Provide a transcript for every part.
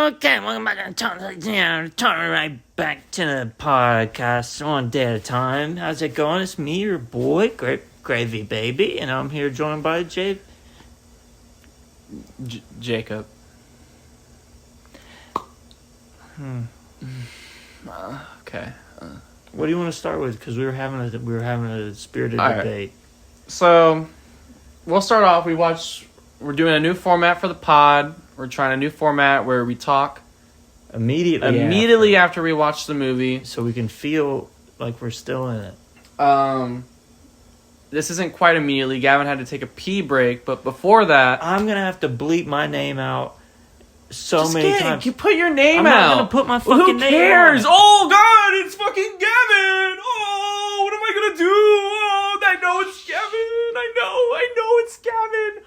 Okay, welcome back to turn right back to the podcast one day at a time. How's it going? It's me, your boy, Gravy Baby, and I'm here joined by Jacob. Okay. What do you want to start with? Because we were having a spirited debate. So, we'll start off. We're doing a new format for the pod. We're trying a new format where we talk immediately after we watch the movie, so we can feel like we're still in it. This isn't quite immediately. Gavin had to take a pee break, but before that, I'm gonna have to bleep my name out many times. You put your name out. I'm not gonna put my fucking name out. Who cares? Oh God, it's fucking Gavin. Oh, what am I gonna do? Oh, I know it's Gavin. I know it's Gavin.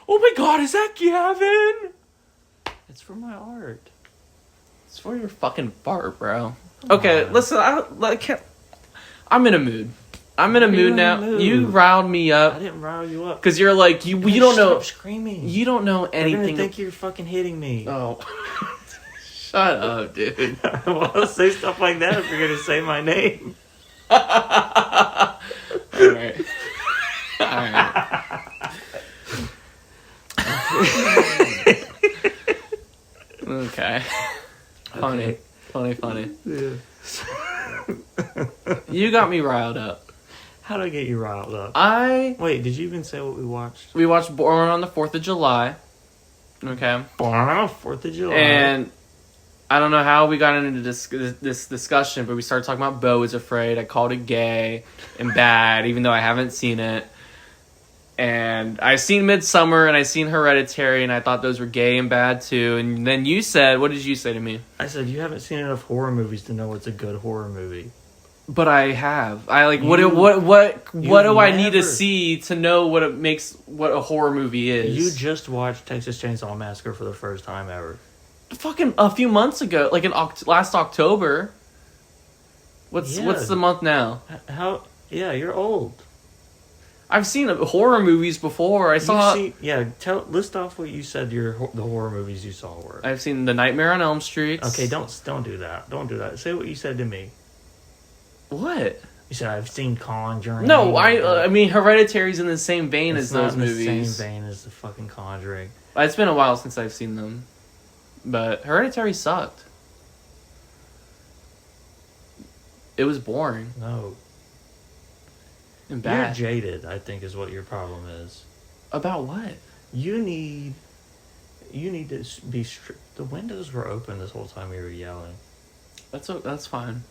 Oh my God, is that Gavin? It's for my art. It's for your fucking fart, bro. Okay, listen, I'm in a mood. I'm in a mood now. You riled me up. I didn't rile you up. Because you're like, you don't know. Stop screaming. You don't know anything. They're gonna think you're fucking hitting me. Oh. Shut up, dude. Well, I'll say stuff like that if you're gonna say my name. Alright. Okay. Funny. Yeah. You got me riled up. How did I get you riled up? Wait, did you even say what we watched? We watched Born on the 4th of July. Okay. Born on the 4th of July. And I don't know how we got into this discussion, but we started talking about Beau is Afraid. I called it gay and bad, even though I haven't seen it. And I've seen Midsommar and I've seen Hereditary, and I thought those were gay and bad too. And then you said, what did you say to me? I said, you haven't seen enough horror movies to know what's a good horror movie. But I have. What do I need to see to know what a horror movie is? You just watched Texas Chainsaw Massacre for the first time ever. Fucking a few months ago, like last October. What's the month now? Yeah, you're old. I've seen horror movies before. List off what you said the horror movies you saw were. I've seen The Nightmare on Elm Street. Okay, don't do that. Don't do that. Say what you said to me. What? You said I've seen Conjuring. No, I mean Hereditary's in the same vein as those movies. It's not in the same vein as the fucking Conjuring. It's been a while since I've seen them. But Hereditary sucked. It was boring. No. And bad. You're jaded, I think, is what your problem is. About what? You need to be strict. The windows were open this whole time we were yelling. That's fine.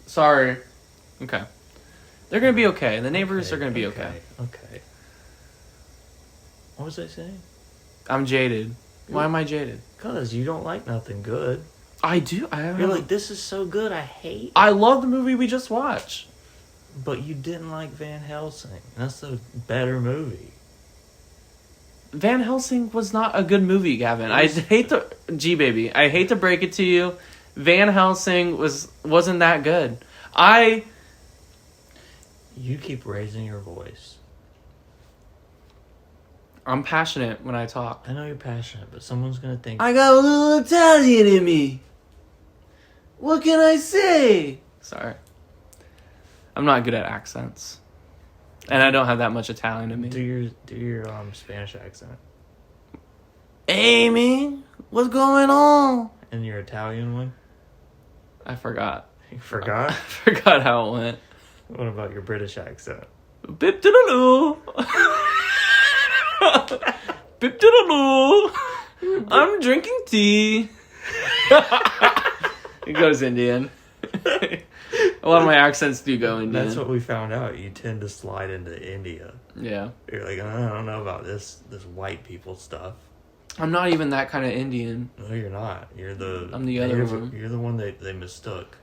Sorry. Okay. They're gonna be okay. The neighbors are gonna be okay. Okay. What was I saying? I'm jaded. Why am I jaded? Because you don't like nothing good. I do. You're like, this is so good, I hate it. I love the movie we just watched. But you didn't like Van Helsing. That's a better movie. Van Helsing was not a good movie, Gavin. I hate to break it to you. Van Helsing wasn't that good. You keep raising your voice. I'm passionate when I talk. I know you're passionate, but someone's gonna think I got a little Italian in me. What can I say? Sorry. I'm not good at accents. And I don't have that much Italian in me. Do your Spanish accent. Amy, what's going on? And your Italian one? I forgot. You forgot? I forgot how it went. What about your British accent? Bip diddle Bip diddle. I'm drinking tea. It goes Indian. A lot of my accents do go Indian. That's what we found out. You tend to slide into India. Yeah. You're like, I don't know about this white people stuff. I'm not even that kind of Indian. No, you're not. I'm the other one. You're the one they mistook.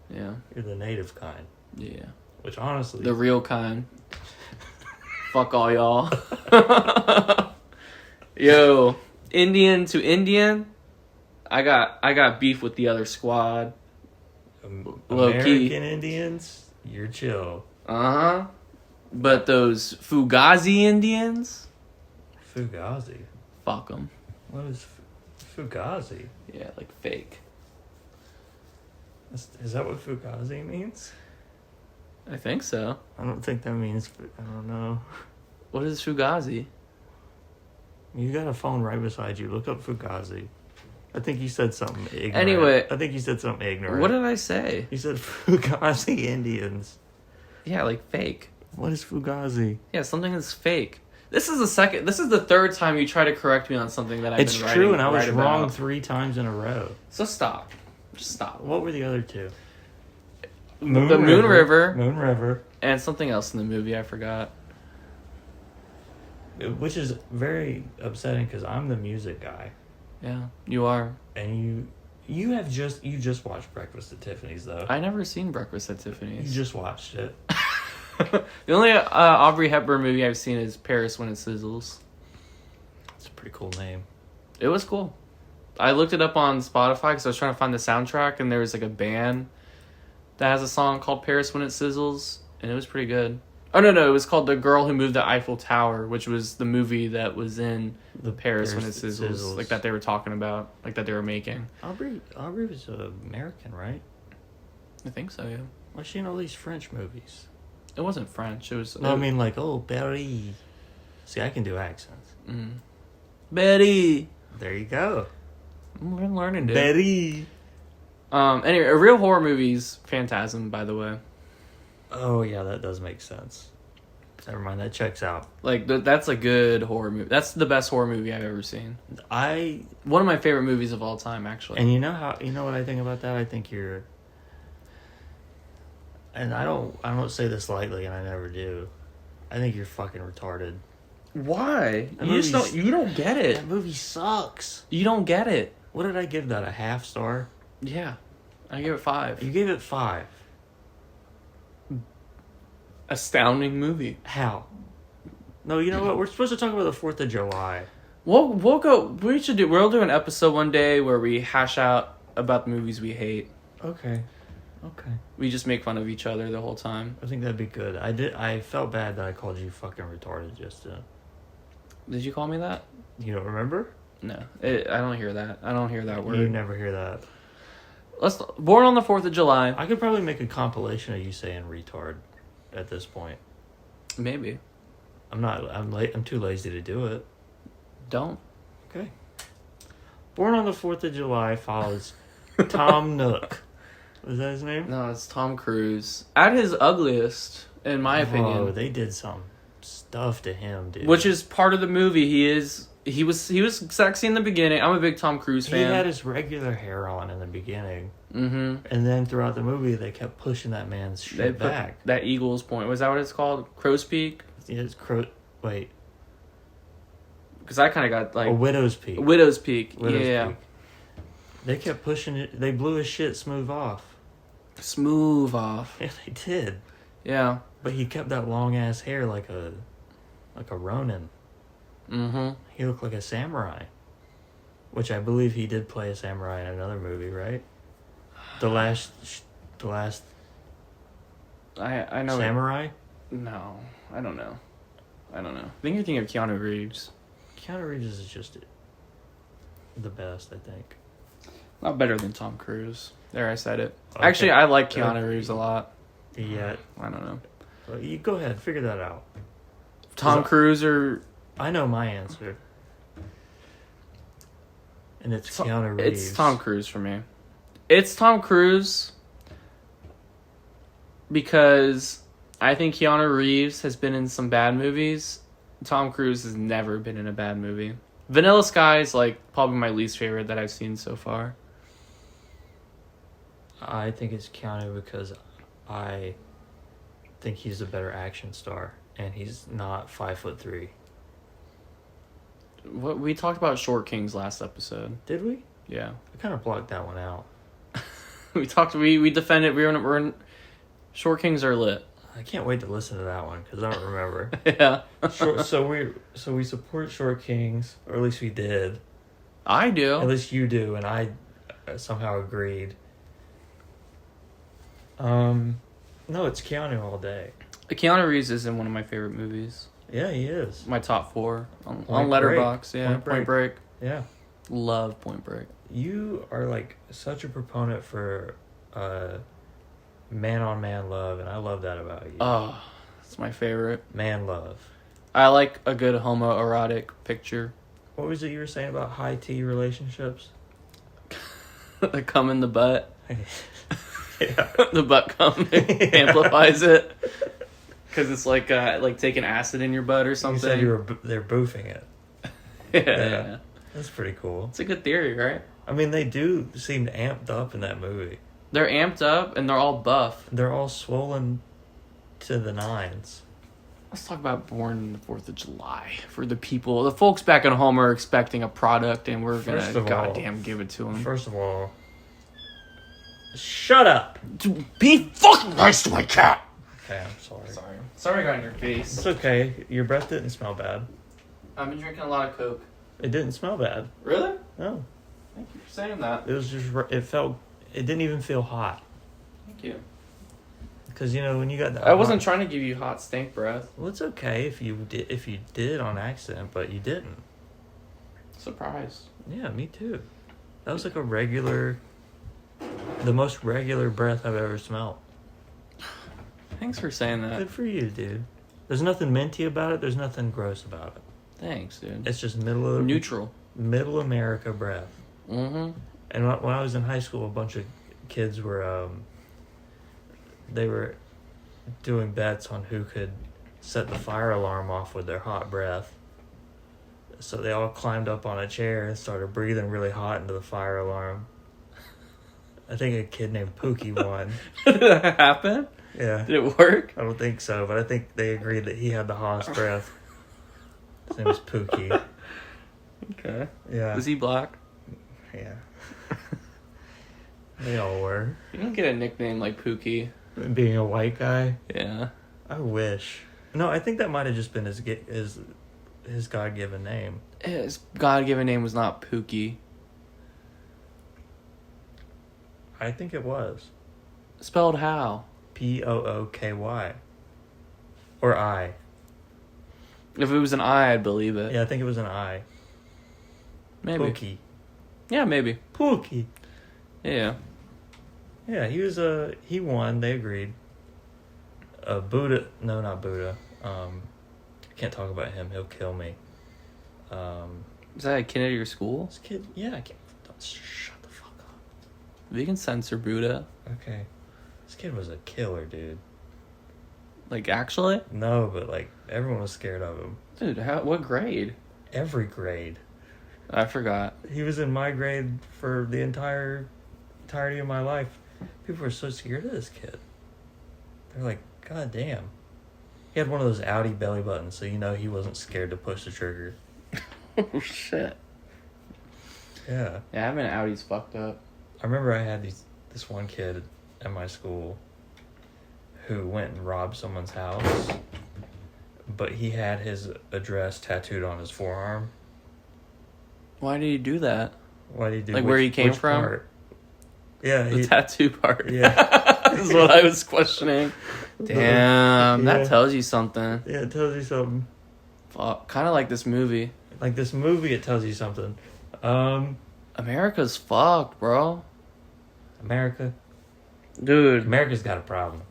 Yeah. You're the native kind. Yeah. Which honestly... The real kind. Fuck all y'all. Yo, Indian to Indian, I got beef with the other squad. American Indians, you're chill. Uh-huh. But those Fugazi Indians? Fugazi? Fuck them. What is... Fugazi. Yeah, like fake. Is that what Fugazi means? I think so. I don't think that means. I don't know. What is Fugazi? You got a phone right beside you. Look up Fugazi. I think you said something ignorant. Anyway. I think you said something ignorant. What did I say? You said Fugazi Indians. Yeah, like fake. What is Fugazi? Yeah, something that's fake. This is the third time you try to correct me on something that I've It's been true, and I was right wrong about. 3 times in a row. So stop. Just stop. What were the other 2? Moon River. Moon River. And something else in the movie, I forgot. Which is very upsetting because I'm the music guy. Yeah, you are. And you just watched Breakfast at Tiffany's, though. I never seen Breakfast at Tiffany's. You just watched it. The only Aubrey Hepburn movie I've seen is Paris When It Sizzles. It's a pretty cool name. It was cool. I looked it up on Spotify because I was trying to find the soundtrack, and there was like a band that has a song called Paris When It Sizzles, and it was pretty good. Oh, no, it was called The Girl Who Moved the Eiffel Tower, which was the movie that was in the Paris When It Sizzles, like that they were talking about, like that they were making. Aubrey was American, right? I think so, yeah. Why's she in all these French movies? It wasn't French, it was... No, I mean like, Paris. See, I can do accents. Mm. Betty! There you go. We're learning, dude. Betty! Anyway, a real horror movie's Phantasm, by the way. Oh, yeah, that does make sense. Never mind, that checks out. Like, that's a good horror movie. That's the best horror movie I've ever seen. One of my favorite movies of all time, actually. And you know what I think about that? I think you're... And I don't say this lightly, and I never do. I think you're fucking retarded. Why? You don't get it. That movie sucks. You don't get it. What did I give that? A half star? Yeah. I give it 5. You gave it 5. Astounding movie. How? No, you know what? We're supposed to talk about the 4th of July. We'll do an episode one day where we hash out about the movies we hate. Okay. We just make fun of each other the whole time. I think that'd be good. I felt bad that I called you fucking retarded just to... Did you call me that? You don't remember? No. I don't hear that. I don't hear that word. You never hear that. Born on the 4th of July. I could probably make a compilation of you saying retard at this point. Maybe. I'm too lazy to do it. Don't. Okay. Born on the 4th of July follows Tom Nook. Was that his name? No, it's Tom Cruise. At his ugliest, in my opinion. Oh, they did some stuff to him, dude. Which is part of the movie. He was sexy in the beginning. I'm a big Tom Cruise fan. He had his regular hair on in the beginning. Mm-hmm. And then throughout the movie, they kept pushing that man's shit back. That Eagle's Point. Was that what it's called? Crow's Peak? It's Wait. Because I kind of got like... A Widow's Peak. Widow's Peak. Widow's yeah. Peak. They kept pushing it. They blew his shit smooth off. Smooth off. Yeah, they did. Yeah. But he kept that long ass hair like a Ronin. Mm-hmm. He looked like a samurai. Which I believe he did play a samurai in another movie, right? The last I know. Samurai? No, I don't know. I think you're thinking of Keanu Reeves. Keanu Reeves is just the best, I think. Not better than Tom Cruise. There, I said it. Okay. Actually, I like Keanu Reeves a lot. Yeah. I don't know. Well, you go ahead, figure that out. Tom Cruise or... I know my answer. And it's Keanu Reeves. It's Tom Cruise for me. It's Tom Cruise because I think Keanu Reeves has been in some bad movies. Tom Cruise has never been in a bad movie. Vanilla Sky is like probably my least favorite that I've seen so far. I think it's Keanu because I think he's a better action star, and he's not 5'3". What we talked about Short Kings last episode. Did we? Yeah, I kind of blocked that one out. we defended. We're in Short Kings are lit. I can't wait to listen to that one because I don't remember. Yeah. So we support Short Kings, or at least we did. I do. At least you do, and I somehow agreed. No, it's Keanu all day. Keanu Reeves is in one of my favorite movies. Yeah, he is. My top 4 on Point Letterboxd. Break. Yeah, Point Break. Yeah. Love Point Break. You are like such a proponent for man-on-man love, and I love that about you. Oh, it's my favorite. Man love. I like a good homoerotic picture. What was it you were saying about high tea relationships? The cum in the butt. Yeah. The butt cum amplifies it. Because it's like taking acid in your butt or something. You said they're boofing it. Yeah. That's pretty cool. It's a good theory, right? I mean, they do seem amped up in that movie. They're amped up and they're all buff. They're all swollen to the nines. Let's talk about Born on the 4th of July for the people. The folks back at home are expecting a product, and we're going to goddamn give it to them. First of all, shut up. Be fucking nice to my cat. Okay, I'm sorry. Sorry I got in your face. It's okay. Your breath didn't smell bad. I've been drinking a lot of Coke. It didn't smell bad. Really? No. Thank you for saying that. It was just, it didn't even feel hot. Thank you. Because, when you got that. I wasn't trying to give you hot stink breath. Well, it's okay if you did on accident, but you didn't. Surprise. Yeah, me too. That was like the most regular breath I've ever smelled. Thanks for saying that. Good for you, dude. There's nothing minty about it. There's nothing gross about it. Thanks, dude. It's just neutral. Middle America breath. Mm-hmm. And when I was in high school, a bunch of kids were they were doing bets on who could set the fire alarm off with their hot breath. So they all climbed up on a chair and started breathing really hot into the fire alarm. I think a kid named Pookie won. Did that happen? Yeah. Did it work? I don't think so, but I think they agreed that he had the hottest breath. His name was Pookie. Okay. Yeah. Was he black? Yeah. They all were. You don't get a nickname like Pookie. Being a white guy? Yeah. I wish. No, I think that might have just been his God-given name. His God-given name was not Pookie. I think it was. Spelled how? Pooky. Or I. If it was an I, I'd believe it. Yeah, I think it was an I. Maybe. Pookie. Yeah, maybe. Pookie. Yeah. Yeah, he won, they agreed. Buddha, no, not Buddha. I can't talk about him, he'll kill me. Is that a kid at your school? This kid, yeah, I can't, shut the fuck up. We can censor Buddha. Okay. This kid was a killer, dude. Like, actually? No, but everyone was scared of him. Dude, what grade? Every grade. I forgot. He was in my grade for the entirety of my life. People were so scared of this kid. They're like, God damn. He had one of those Audi belly buttons, so he wasn't scared to push the trigger. Oh, shit. Yeah. Yeah, having Audi's fucked up. I remember I had this one kid at my school who went and robbed someone's house, but he had his address tattooed on his forearm. Why did he do that? Why did he do? Like where he came from? Part? Yeah, the tattoo part. Yeah, this is what I was questioning. Damn, that tells you something. Yeah, it tells you something. Fuck, kind of like this movie. Like this movie, it tells you something. America's fucked, bro. Dude, America's got a problem.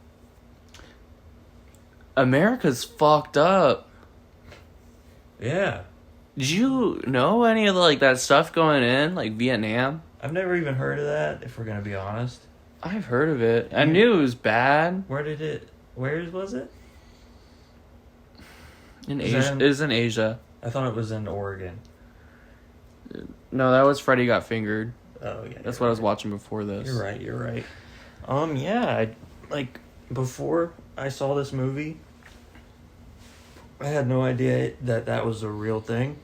America's fucked up. Yeah. Did you know any of that stuff going in, like Vietnam? I've never even heard of that, if we're gonna be honest. I've heard of it. I knew it was bad. Where was it? In Asia. It was in Asia. I thought it was in Oregon. No, that was Freddy Got Fingered. Oh, yeah. That's what I was watching before this. You're right. Yeah, before I saw this movie, I had no idea that was a real thing.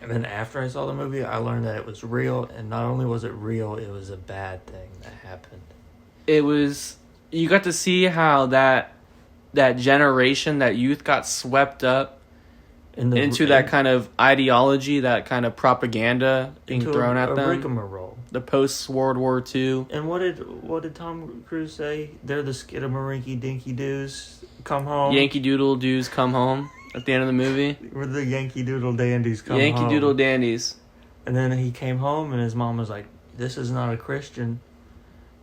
And then after I saw the movie, I learned that it was real, and not only was it real, it was a bad thing that happened. It was... You got to see how that generation, that youth got swept up into that kind of ideology, that kind of propaganda being thrown at them. Rigmarole. The post-World War II. And what did Tom Cruise say? They're the skidamarinky dinky doos come home. Yankee Doodle Doos come home at the end of the movie. We're the Yankee Doodle dandies come Yankee home. Doodle dandies. And then he came home and his mom was like, "This is not a Christian."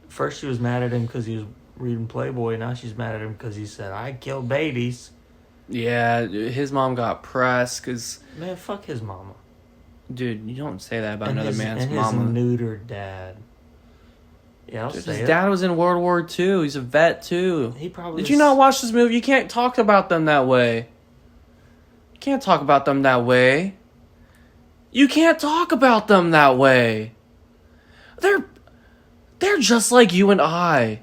First she was mad at him because he was reading Playboy. Now she's mad at him because he said, "I killed babies." Yeah, his mom got pressed because... Man, fuck his mama. Dude, you don't say that about And another man's and mama. his neutered dad. Yeah, I'll Dude, say his it. dad was in World War II. He's a vet, too. He probably Did you not watch this movie? You can't talk about them that way. You can't talk about them that way. You can't talk about them that way. They're just like you and I.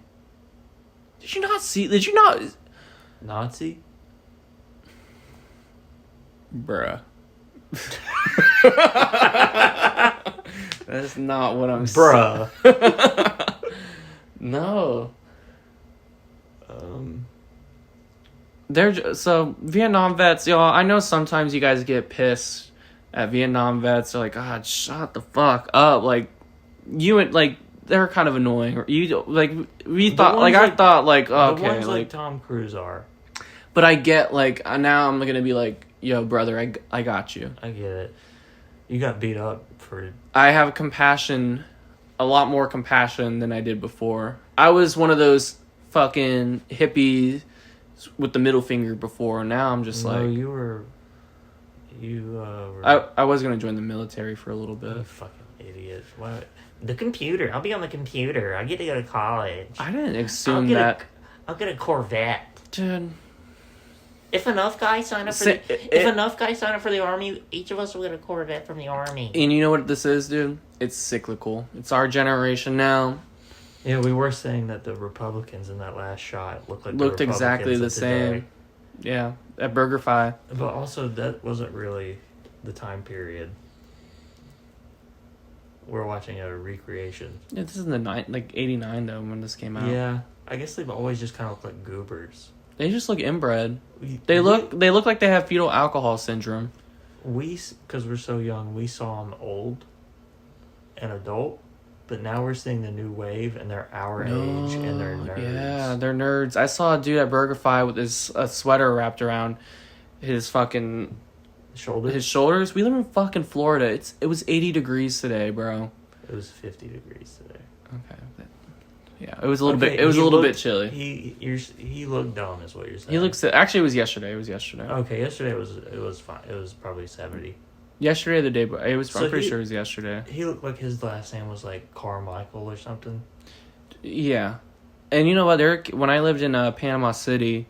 Did you not see... Did you not... Nazi? Bruh. That's not what I'm Bruh. saying. No. So Vietnam vets, y'all. I know sometimes you guys get pissed at Vietnam vets. They're like, God, shut the fuck up. Like, you and like they're kind of annoying. You like we thought like I thought like okay the ones like Tom Cruise are. But I get like now I'm gonna be like, yo, brother, I got you. I get it. You got beat up for. I have compassion, a lot more compassion than I did before. I was one of those fucking hippies with the middle finger before. Now I'm just like... you were... I was going to join the military for a little bit. You fucking idiot. What? The computer. I'll be on the computer. I get to go to college. I didn't assume that... I'll get a Corvette. Dude... If enough guys sign up for enough guys sign up for the army, each of us will get a Corvette from the army. And you know what this is, dude? It's cyclical. It's our generation now. Yeah, we were saying that the Republicans in that last shot looked exactly the same. Yeah, at BurgerFi. But also, that wasn't really the time period. We're watching a recreation. Yeah, this is in the 89 though when this came out. Yeah, I guess they've always just kind of looked like goobers. They just look inbred. They look like they have fetal alcohol syndrome. Because we're so young, we saw them old and adult, but now we're seeing the new wave, and they're our age, and they're nerds. Yeah, they're nerds. I saw a dude at BurgerFi with a sweater wrapped around his fucking shoulders. His shoulders. We live in fucking Florida. It was 80 degrees today, bro. It was 50 degrees today. Okay. Yeah, it was a little bit. It was a little bit chilly. He looked dumb, is what you're saying. He looks. Actually, it was yesterday. Okay, yesterday it was fine. It was probably 70. Yesterday, the day, but it was. I'm pretty sure it was yesterday. He looked like his last name was like Carmichael or something. Yeah, and you know what? When I lived in Panama City,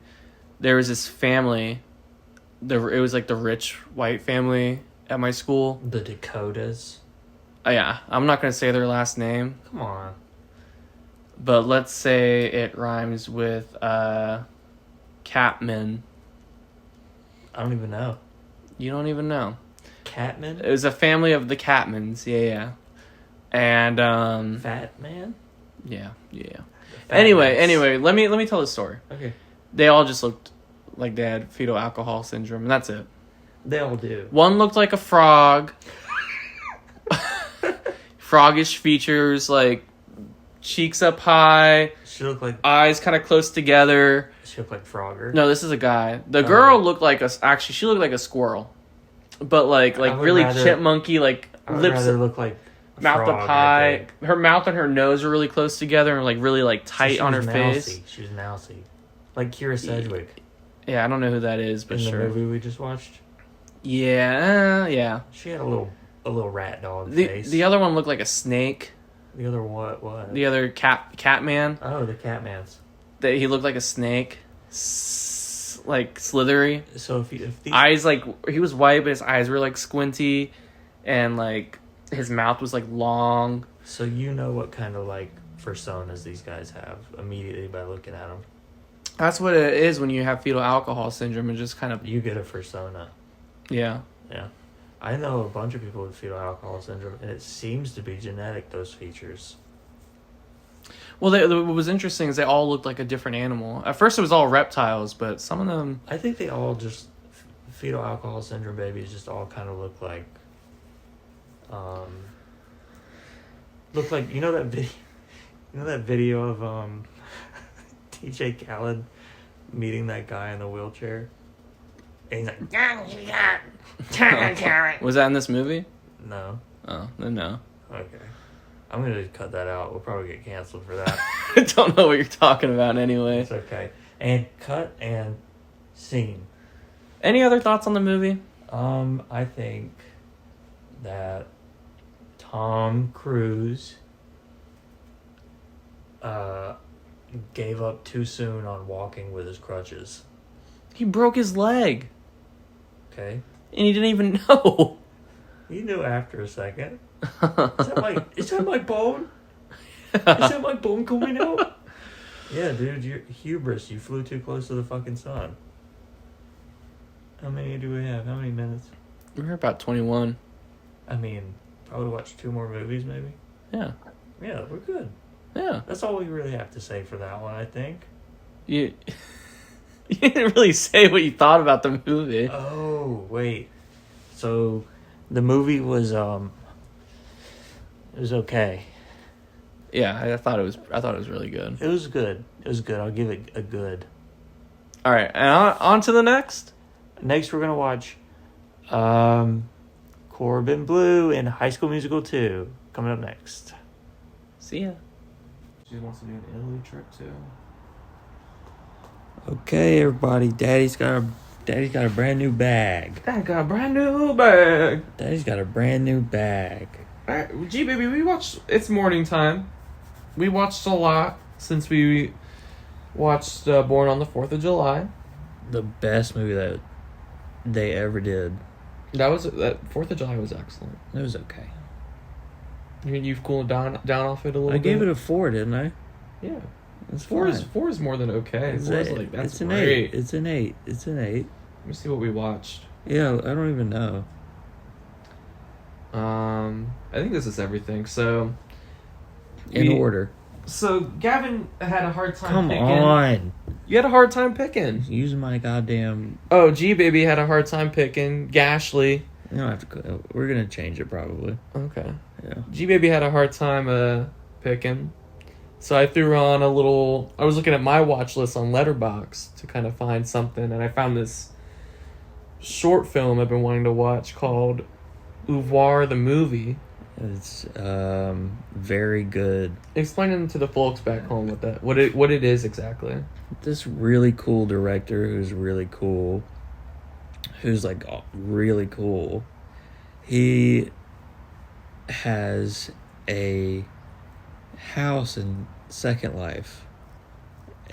there was this family. It was like the rich white family at my school. The Dakotas. Yeah, I'm not gonna say their last name. Come on. But let's say it rhymes with Catman. I don't even know. You don't even know. Catman? It was a family of the Catmans, yeah. And Fat Man? Yeah. Anyway, let me tell the story. Okay. They all just looked like they had fetal alcohol syndrome, and that's it. They all do. One looked like a frog. Froggish features, like cheeks up high. She looked like eyes kind of close together. She looked like Frogger. No, this is a guy. The girl looked like she looked like a squirrel, but like really chipmunky, like lips. Look like mouth frog, up high. Her mouth and her nose are really close together and like really like tight on her face. She was mousy, like Kira Sedgwick. Yeah, I don't know who that is, but in the movie we just watched. Yeah. She had a little rat dog face. The other one looked like a snake. The other what? The other Catman. Oh, the Catmans. He looked like a snake, like slithery. So if these eyes, like he was white, but his eyes were like squinty, and like his mouth was like long. So you know what kind of like personas these guys have immediately by looking at them. That's what it is when you have fetal alcohol syndrome. It just kind of you get a persona. Yeah. I know a bunch of people with fetal alcohol syndrome, and it seems to be genetic, those features. Well, what was interesting is they all looked like a different animal. At first, it was all reptiles, but some of them... I think they all just... Fetal alcohol syndrome babies just all kind of look like... Look like... You know that video of DJ Khaled meeting that guy in the wheelchair? And he's like... Was that in this movie? No. Oh, then no. Okay. I'm gonna cut that out. We'll probably get canceled for that. I don't know what you're talking about anyway. It's okay. And cut and scene. Any other thoughts on the movie? I think that Tom Cruise gave up too soon on walking with his crutches. He broke his leg. Okay? And he didn't even know. He knew after a second. Is that my bone? Is that my bone coming out? Yeah, dude, you're hubris. You flew too close to the fucking sun. How many do we have? How many minutes? We're about 21. I mean, probably watch 2 more movies, maybe. Yeah. Yeah, we're good. Yeah. That's all we really have to say for that one, I think. You didn't really say what you thought about the movie. Oh, wait. So, the movie was, it was okay. Yeah, I thought it was really good. It was good. It was good. I'll give it a good. All right, and on to the next. Next, we're going to watch, Corbin Bleu in High School Musical 2. Coming up next. See ya. She wants to do an Italy trip too. Okay, everybody. Daddy's got a brand new bag. Dad got a brand new bag. Daddy's got a brand new bag. Gee, baby, we watched. It's morning time. We watched a lot since we watched Born on the 4th of July. The best movie that they ever did. That 4th of July was excellent. It was okay. I mean, you've cooled down off it a little bit. I gave it a 4, didn't I? Yeah. It's Four fine. is more than okay. It's 4 is like, that's it's an great. 8. It's an 8. It's an 8. Let me see what we watched. Yeah, I don't even know. I think this is everything. So, In order. So Gavin had a hard time. Come picking. on. You had a hard time picking. Using my goddamn. Oh, G Baby had a hard time picking. Gashly. You don't have to. We're gonna change it probably. Okay. Yeah. G Baby had a hard time picking. So I threw on a little. I was looking at my watch list on Letterboxd to kind of find something, and I found this short film I've been wanting to watch called Ouvroir the movie. It's very good. Explaining to the folks back home what it is exactly. This really cool director who's really cool. Who's like really cool. He has a house in Second Life,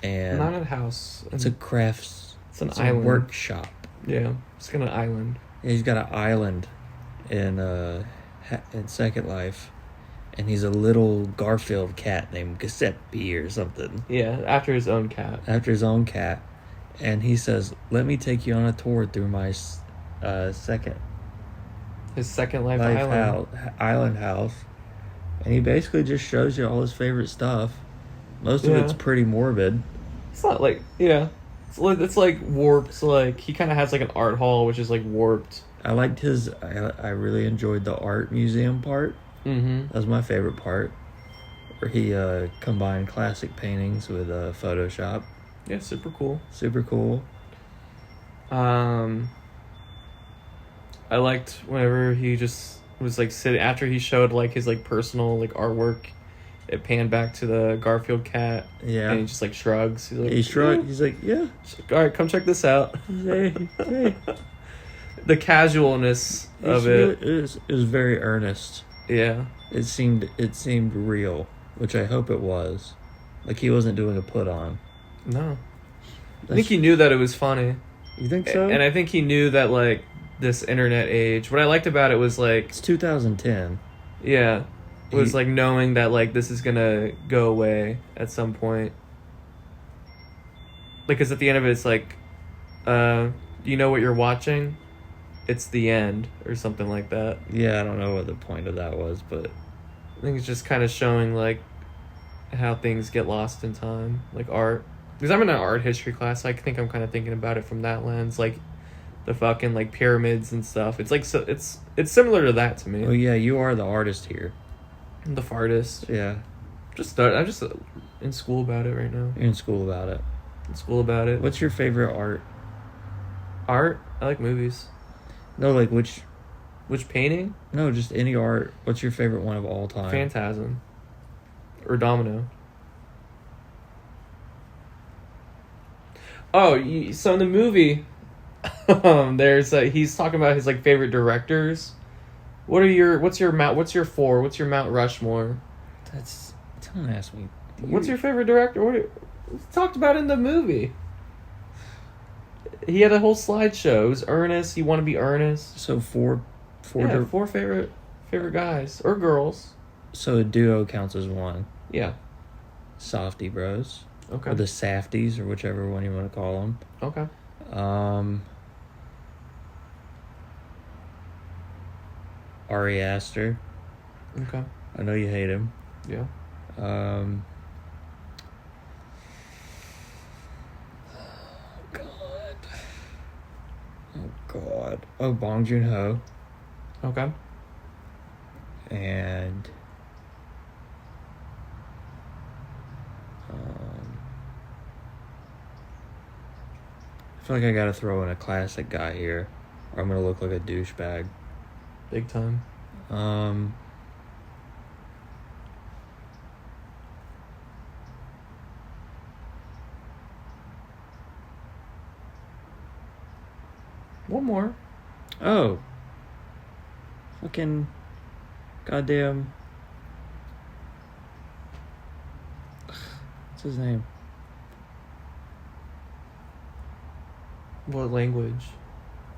and Not a house. it's a crafts. It's an it's island. a workshop. Yeah, it's got an island. Yeah, he's got an island in Second Life, and he's a little Garfield cat named Giuseppe or something. Yeah, after his own cat. After his own cat, and he says, "Let me take you on a tour through my second His Second Life island house." And he basically just shows you all his favorite stuff. Most of it's pretty morbid. It's not like, yeah. It's like warped. Like, he kind of has like an art hall, which is like warped. I liked his... I really enjoyed the art museum part. Mm-hmm. That was my favorite part. Where he combined classic paintings with Photoshop. Yeah, super cool. Super cool. I liked whenever he just was like sitting after he showed like his like personal like artwork. It panned back to the Garfield cat. Yeah. And he just like shrugs. He's like, He shrugged. He's like, yeah. He's like, all right, come check this out. Hey. The casualness of it. It was very earnest. Yeah. It seemed real, which I hope it was. Like he wasn't doing a put on. No. I think he knew that it was funny. You think so? And I think he knew that like this internet age. What I liked about it was like it's 2010. Yeah. It was like knowing that like this is gonna go away at some point. Because at the end of it, it's like, you know what you're watching? It's the end or something like that. Yeah, I don't know what the point of that was, but I think it's just kind of showing like how things get lost in time, like art. Because I'm in an art history class, I think I'm kind of thinking about it from that lens, like the fucking like pyramids and stuff. It's like so it's similar to that to me. Oh yeah, you are the artist here. The fartist. Yeah. I'm just in school about it right now. You're in school about it. In school about it. What's your favorite art? Art? I like movies. No, like which Which painting? No, just any art. What's your favorite one of all time? Phantasm. Or Domino. Oh, so in the movie, there's he's talking about his like favorite directors. What's your Mount Rushmore? Don't ask me. What's your favorite director? It's talked about in the movie. He had a whole slideshow. It was Ernest. You want to be Ernest? So four favorite guys or girls. So a duo counts as one. Yeah. Softy Bros. Okay. Or the Safties, or whichever one you want to call them. Okay. Ari Aster. Okay. I know you hate him. Yeah. Oh God. Oh, Bong Joon-ho. Okay. And I feel like I gotta throw in a classic guy here, or I'm gonna look like a douchebag. Big time. One more. Oh. Fucking goddamn. What's his name? What language?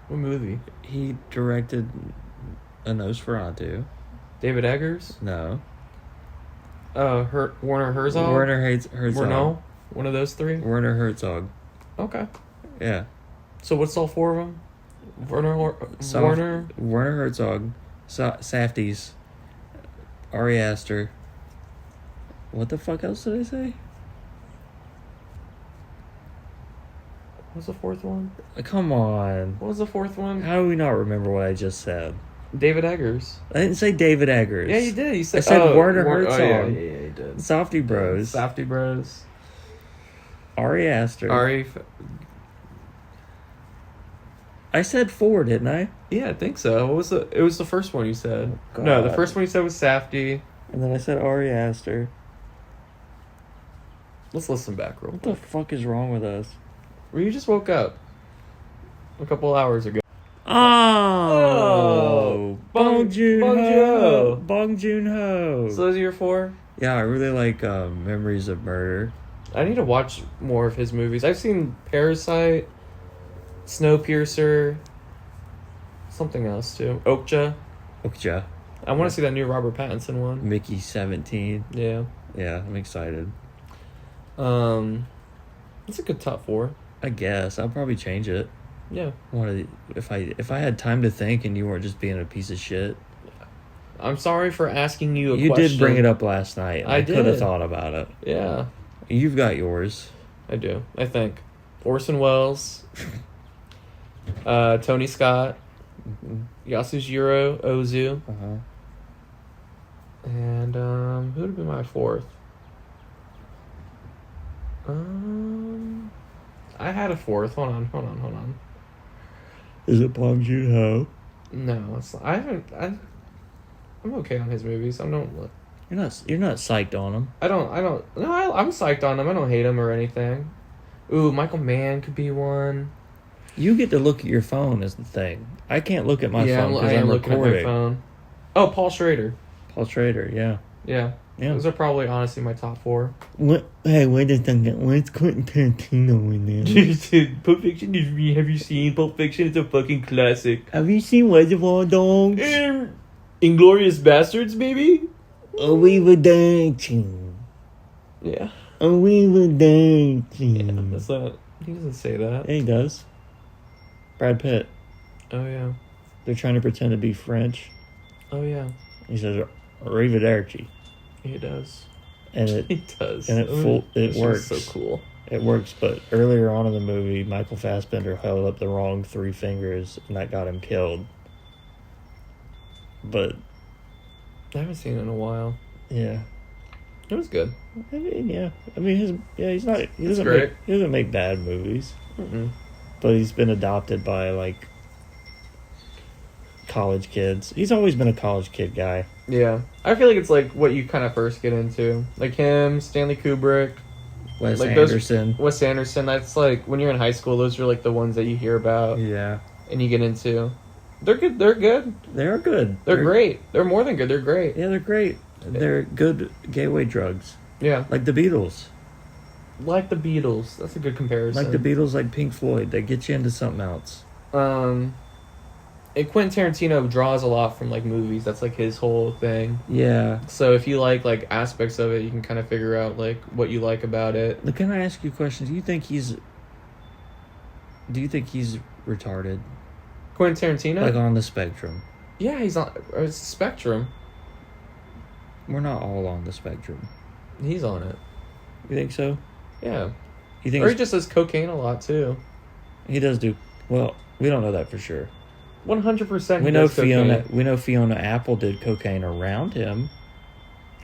What movie? He directed a Nosferatu. David Eggers? No. Werner Herzog? Werner Herzog. No? One of those three? Werner Herzog. Okay. Yeah. So what's all four of them? Werner Herzog, Safties, Ari Aster. What the fuck else did I say? What's the fourth one? Come on. What was the fourth one? How do we not remember what I just said? David Eggers. I didn't say David Eggers. Yeah, you did. You said, I said Werner Herzog. Oh, yeah, you did. Softy Bros. Softy Bros. Ari Aster. Ari. I said 4, didn't I? Yeah, I think so. What was it was the first one you said. Oh, no, the God. first one you said was Safety. And then I said Ari Aster. Let's listen back real What quick. the fuck is wrong with us? Well, you just woke up a couple hours ago. Oh, Bong Joon-ho. Bong Bong Joon-ho. So those are your four? Yeah, I really like Memories of Murder. I need to watch more of his movies. I've seen Parasite, Snowpiercer, something else too. Okja. Okja. I want to see that new Robert Pattinson one. Mickey 17. Yeah. Yeah, I'm excited. It's a good top 4. I guess I'll probably change it. Yeah. If I had time to think and you weren't just being a piece of shit. I'm sorry for asking you a You question. did bring it up last night. I could have did. thought about it. Yeah. You've got yours. I do. I think. Orson Welles. Tony Scott. Yasujiro Ozu. Uh-huh. And who would be my fourth? I had a fourth. Hold on. Is it Bong Joon-ho? No, it's not. I'm okay on his movies. You're not psyched on him. I'm psyched on him. I don't hate him or anything. Ooh, Michael Mann could be one. You get to look at your phone is the thing. I can't look at my phone because I'm looking recording. at my phone. Oh, Paul Schrader. Paul Schrader, yeah. Yeah. Yeah. Those are probably honestly my top 4. Wait a second. Where's Quentin Tarantino in there? Dude, Pulp Fiction is me. Have you seen Pulp Fiction? It's a fucking classic. Have you seen Reservoir Dogs? Inglorious Bastards, baby. Oh, we were dancing. Yeah. Oh, we were dancing. Yeah, that's not. He doesn't say that. Yeah, he does. Brad Pitt. Oh yeah. They're trying to pretend to be French. Oh yeah. He says, "Arrivederci," He does. and it He does. and it works. So cool. It works. But earlier on in the movie, Michael Fassbender held up the wrong 3 fingers, and that got him killed. But I haven't seen it in a while. yeah, It was good. I mean, yeah. I mean, he's not. He doesn't great. he doesn't make bad movies, Mm-mm. but he's been adopted by like college kids. He's always been a college kid guy. Yeah. I feel like it's like what you kind of first get into. Like him, Stanley Kubrick, Wes like Anderson. Wes Anderson. That's like when you're in high school, those are like the ones that you hear about Yeah. and you get into. They're good. They're good. They're good. They're great. They're more than good. They're great. Yeah, they're great. They're good gateway drugs. Yeah. Like the Beatles. Like the Beatles. That's a good comparison. Like the Beatles, like Pink Floyd. They get you into something else. And Quentin Tarantino draws a lot from like movies. That's like his whole thing. Yeah. So if you like aspects of it, you can kind of figure out like what you like about it. Look, can I ask you a question? Do you think he's retarded? Quentin Tarantino? Like on the spectrum? Yeah, he's on a spectrum. We're not all on the spectrum. He's on it. You think so? Yeah. You think Or he just does cocaine a lot too. he does do well? We don't know that for sure. 100%. We know Fiona. We know Fiona Apple did cocaine around him.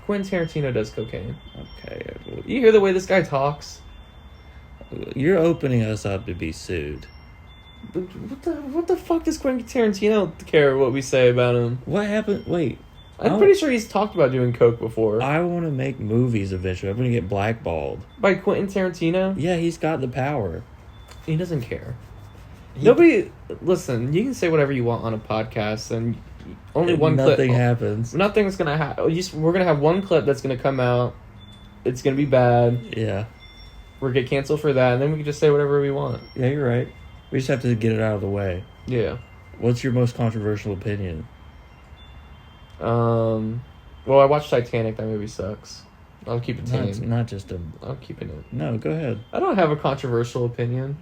Quentin Tarantino does cocaine. Okay, You hear the way this guy talks? you're opening us up to be sued. What the fuck does Quentin Tarantino care what we say about him? What happened? Wait, I'm pretty sure he's talked about doing coke before. I want to make movies eventually. I'm going to get blackballed. By Quentin Tarantino? Yeah, he's got the power. He doesn't care. Nobody... Listen, you can say whatever you want on a podcast, and only one clip... Nothing happens. Nothing's going to happen. We're going to have one clip that's going to come out. It's going to be bad. Yeah. We're going to get canceled for that, and then we can just say whatever we want. Yeah, you're right. We just have to get it out of the way. Yeah. What's your most controversial opinion? Well, I watched Titanic. That movie sucks. I'll keep it tame. Not just a... I'm keeping it. No, go ahead. I don't have a controversial opinion.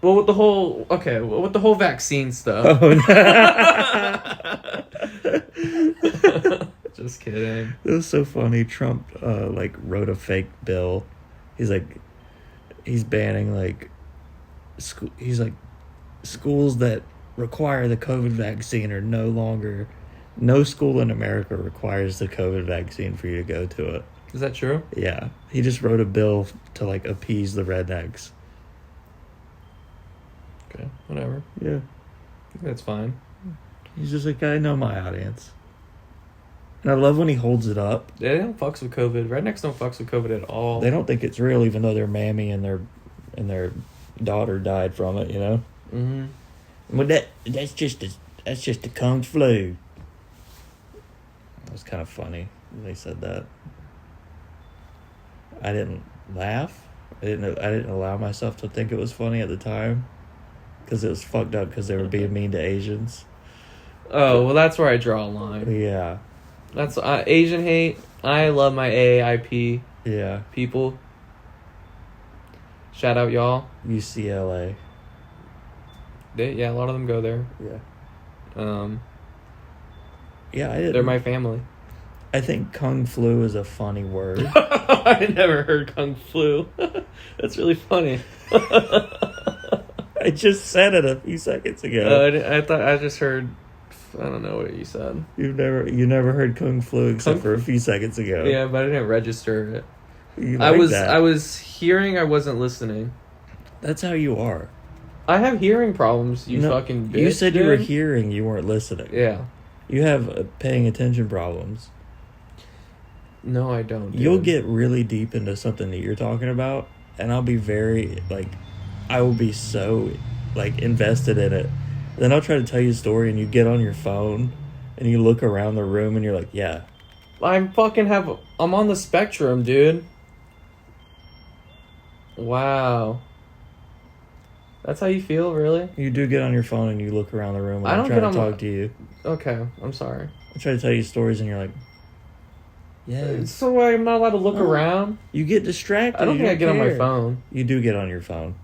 Well, with the whole... Okay, well, with the whole vaccine stuff. Oh, no. Just kidding. It was so funny. Trump, wrote a fake bill. He's banning, schools that require the COVID vaccine are no longer... No school in America requires the COVID vaccine for you to go to it. Is that true? Yeah. He just wrote a bill to, appease the rednecks. Okay, whatever. Yeah. That's fine. He's just like, I know my audience. And I love when he holds it up. They don't fucks with COVID. Rednecks don't fucks with COVID at all. They don't think it's real, even though their mammy and their daughter died from it, you know? Mm-hmm. Well, that's just the Kung flu. It was kind of funny when they said that. I didn't laugh. I didn't allow myself to think it was funny at the time, because it was fucked up because they were being mean to Asians. Oh, well, that's where I draw a line. Yeah. That's Asian hate. I love my AAIP Yeah. people. Shout out y'all. UCLA. Yeah, a lot of them go there. Yeah. Yeah, I didn't. They're my family. I think Kung Flu is a funny word. I never heard Kung Flu. That's really funny. I just said it a few seconds ago. I thought I just heard. I don't know what you said. You never heard Kung Flu except for a few seconds ago. Yeah, but I didn't register it. You I that. was hearing. I wasn't listening. That's how you are. I have hearing problems. You fucking bitch. You said you were dude. hearing. You weren't listening. Yeah. You have paying attention problems. No, I don't. Dude. You'll get really deep into something that you're talking about, and I'll be very I will be so invested in it. Then I'll try to tell you a story, and you get on your phone, and you look around the room, and you're like, yeah. I'm on the spectrum, dude. Wow. That's how you feel, really? You do get on your phone and you look around the room when I I'm don't trying get to on talk to you. Okay, I'm sorry. I try to tell you stories and you're like, yeah. So I'm not allowed to look around? You get distracted. I don't think I get on my care. phone. You do get on your phone.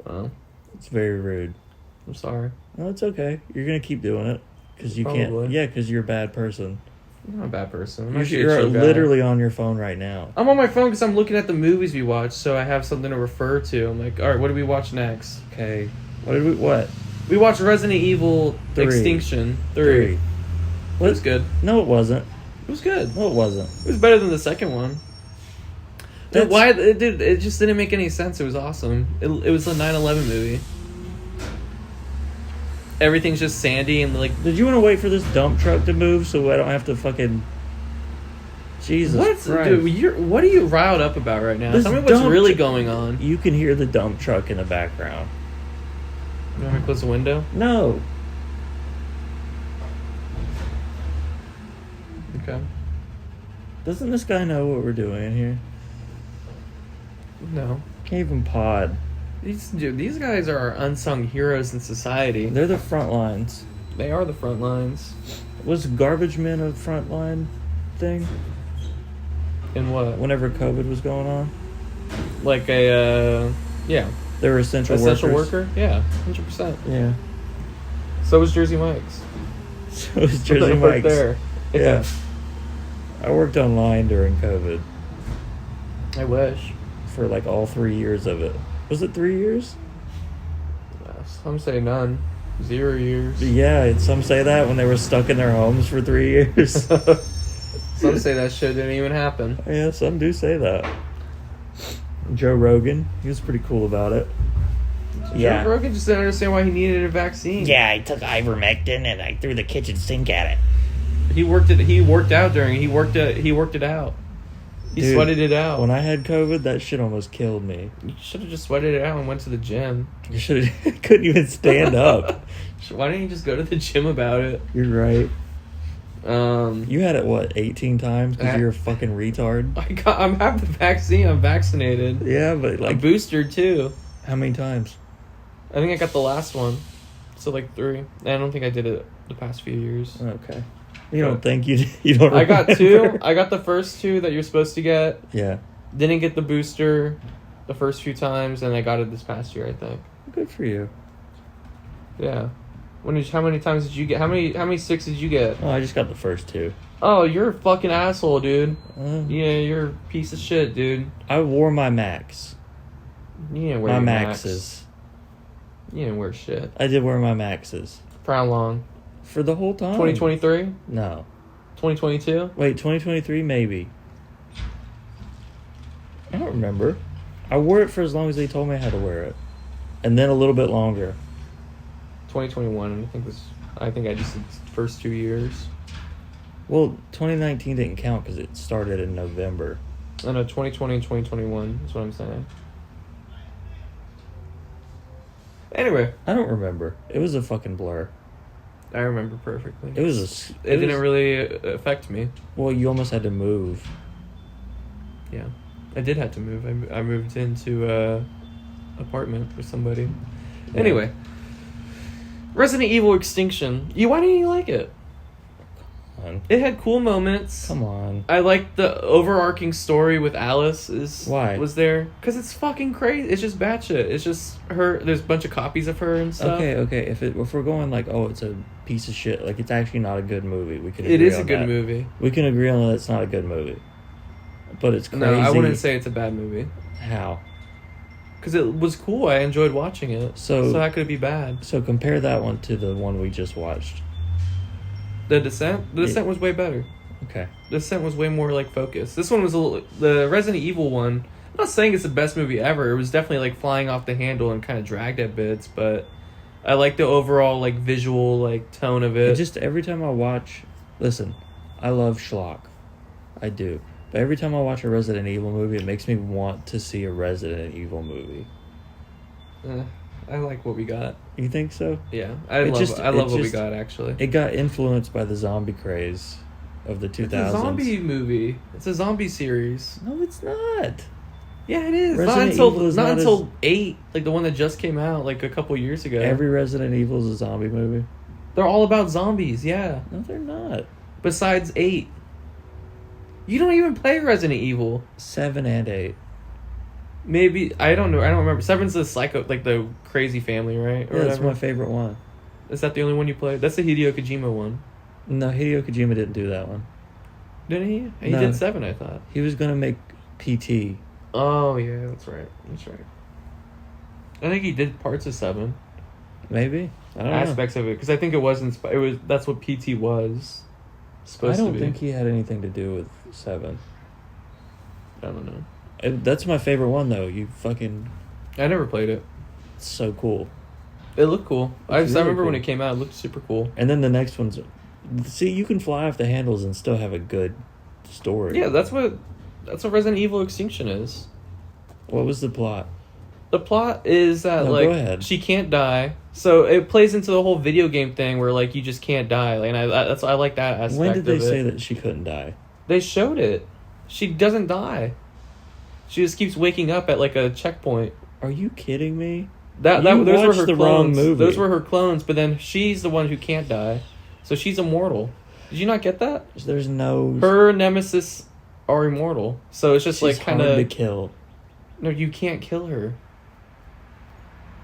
Well, It's very rude. I'm sorry. No, it's okay. You're going to keep doing it. Because you Probably. can't. Yeah, because you're a bad person. I'm not a bad person. I'm You're literally on your phone right now. I'm on my phone because I'm looking at the movies we watch, so I have something to refer to. I'm like, all right, what do we watch next? Okay. What? We watched Resident Evil 3. Extinction 3. It was good. No, it wasn't. It was good. No, it wasn't. It was better than the second one. Dude, it just didn't make any sense. It was awesome. It was the 9/11 movie. everything's just sandy and like. Did you want to wait for this dump truck to move so I don't have to fucking? Jesus Christ. Dude, what are you riled up about right now? Tell me what's really going on. You can hear the dump truck in the background. You want me to close the window? No. Okay. Doesn't this guy know what we're doing in here? No. Can't even pod. These guys are our unsung heroes in society. They're the front lines. They are the front lines. Was garbage men a front line thing? In what? Whenever COVID was going on? Like a, yeah. They were essential worker? Yeah, 100%. Yeah. So was Jersey Mike's. So was Jersey Mike's. There. Yeah. I worked online during COVID. I wish. For like all 3 years of it. Was it 3 years? Some say none. 0 years. Yeah, and some say that when they were stuck in their homes for 3 years. Some say that shit didn't even happen. Yeah, some do say that. Joe Rogan, he was pretty cool about it. Joe Rogan just didn't understand why he needed a vaccine. Yeah, I took ivermectin and I threw the kitchen sink at it. He worked it out. He Dude, sweated it out. When I had COVID, that shit almost killed me. You should have just sweated it out and went to the gym. You should have. Couldn't even stand up. Why didn't you just go to the gym about it? You're right. You had it, what, 18 times because you're a fucking retard? I have the vaccine. I'm vaccinated. Yeah, but like... I'm boosted, too. How many times? I think I got the last one. So, like, 3. I don't think I did it the past few years. Okay. You don't think you don't remember. I got 2. I got the first 2 that you're supposed to get. Yeah. Didn't get the booster the first few times, and I got it this past year, I think. Good for you. Yeah. How many times did you get? How many 6 did you get? Oh, I just got the first 2. Oh, you're a fucking asshole, dude. Yeah, you're a piece of shit, dude. I wore my Max. You didn't wear my Maxes. You didn't wear shit. I did wear my Maxes. For how long? For the whole time. 2023? No. 2022? Wait, 2023 maybe. I don't remember. I wore it for as long as they told me I had to wear it. And then a little bit longer. 2021, I think I just did the first 2 years. Well, 2019 didn't count because it started in November. I know, 2020 and 2021 is what I'm saying. Anyway. I don't remember. It was a fucking blur. I remember perfectly. It didn't really affect me. Well, you almost had to move. Yeah. I did have to move. I moved into a apartment with somebody. Yeah. Anyway. Resident Evil Extinction. Why didn't you like it? Come on. It had cool moments. Come on. I liked the overarching story with Alice. Why? Was there? Because it's fucking crazy. It's just batshit. It's just her. There's a bunch of copies of her and stuff. Okay. If we're going like, oh, it's a piece of shit, like it's actually not a good movie. We can. It is a good movie. We can agree on that it's not a good movie. But it's crazy. No, I wouldn't say it's a bad movie. How? Because it was cool. I enjoyed watching it. So how could it be bad? So compare that one to the one we just watched. The Descent? The Descent was way better. Okay. The Descent was way more, like, focused. This one was the Resident Evil one. I'm not saying it's the best movie ever. It was definitely, like, flying off the handle and kind of dragged at bits, but I like the overall, like, visual, like, tone of it. Just every time I watch... Listen, I love schlock. I do. But every time I watch a Resident Evil movie, it makes me want to see a Resident Evil movie. I like what we got. You think so? Yeah. I love what we got, actually. It got influenced by the zombie craze of the 2000s. It's a zombie movie. It's a zombie series. No, it's not. Yeah, it is. Not until 8, like the one that just came out like a couple years ago. Every Resident Evil is a zombie movie. They're all about zombies, yeah. No, they're not. Besides 8. You don't even play Resident Evil. 7 and 8. Maybe, I don't know. I don't remember. 7's the psycho, like the crazy family, right? Or that's my favorite one. Is that the only one you played? That's the Hideo Kojima one. No, Hideo Kojima didn't do that one. Didn't he? He did 7, I thought. He was going to make PT. Oh, yeah, that's right. That's right. I think he did parts of 7. Maybe. I don't know. Aspects of it. Because I think it was that's what PT was supposed to be. I don't think he had anything to do with 7. I don't know. That's my favorite one, though. You fucking... I never played it. It's so cool. It looked cool. I It's really remember when cool. it came out, it looked super cool. And then the next one's... See, you can fly off the handles and still have a good story. Yeah, that's what Resident Evil Extinction is. What was the plot? The plot is that No, like go ahead. she can't die, so it plays into the whole video game thing where like you just can't die. Like, and I like that aspect. When did they of it. say that she couldn't die? They showed it. She doesn't die. She just keeps waking up at like a checkpoint. Are you kidding me? Those were watched her the clones. wrong movie. Those were her clones, but then she's the one who can't die, so she's immortal. Did you not get that? There's no... Her nemesis are immortal, so it's just She's like kind hard to of kill. no. You can't kill her.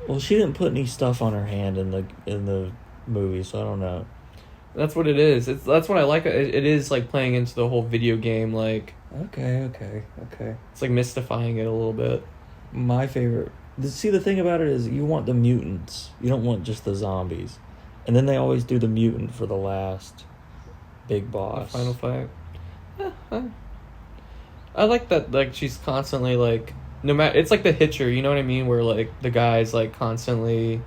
Well, she didn't put any stuff on her hand in the movie, so I don't know. That's what it is. That's what I like. It is like playing into the whole video game. Like Okay. it's like mystifying it a little bit. My favorite... See, the thing about it is you want the mutants. You don't want just the zombies. And then they always do the mutant for the last big boss. The final fight. I like that. Like she's constantly like no matter. It's like the Hitcher. You know what I mean? Where like the guy's like constantly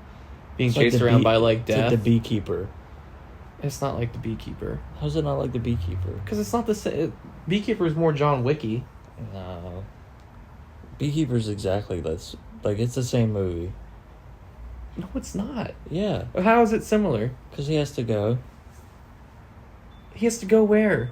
being It's like chased the around by like It's death. like the beekeeper. It's not like the Beekeeper. How's it not like the beekeeper? Because it's not the same. Beekeeper is more John Wicky. No. Beekeeper's exactly this. Like, it's the same movie. No, it's not. Yeah. How is it similar? Because he has to go. He has to go where?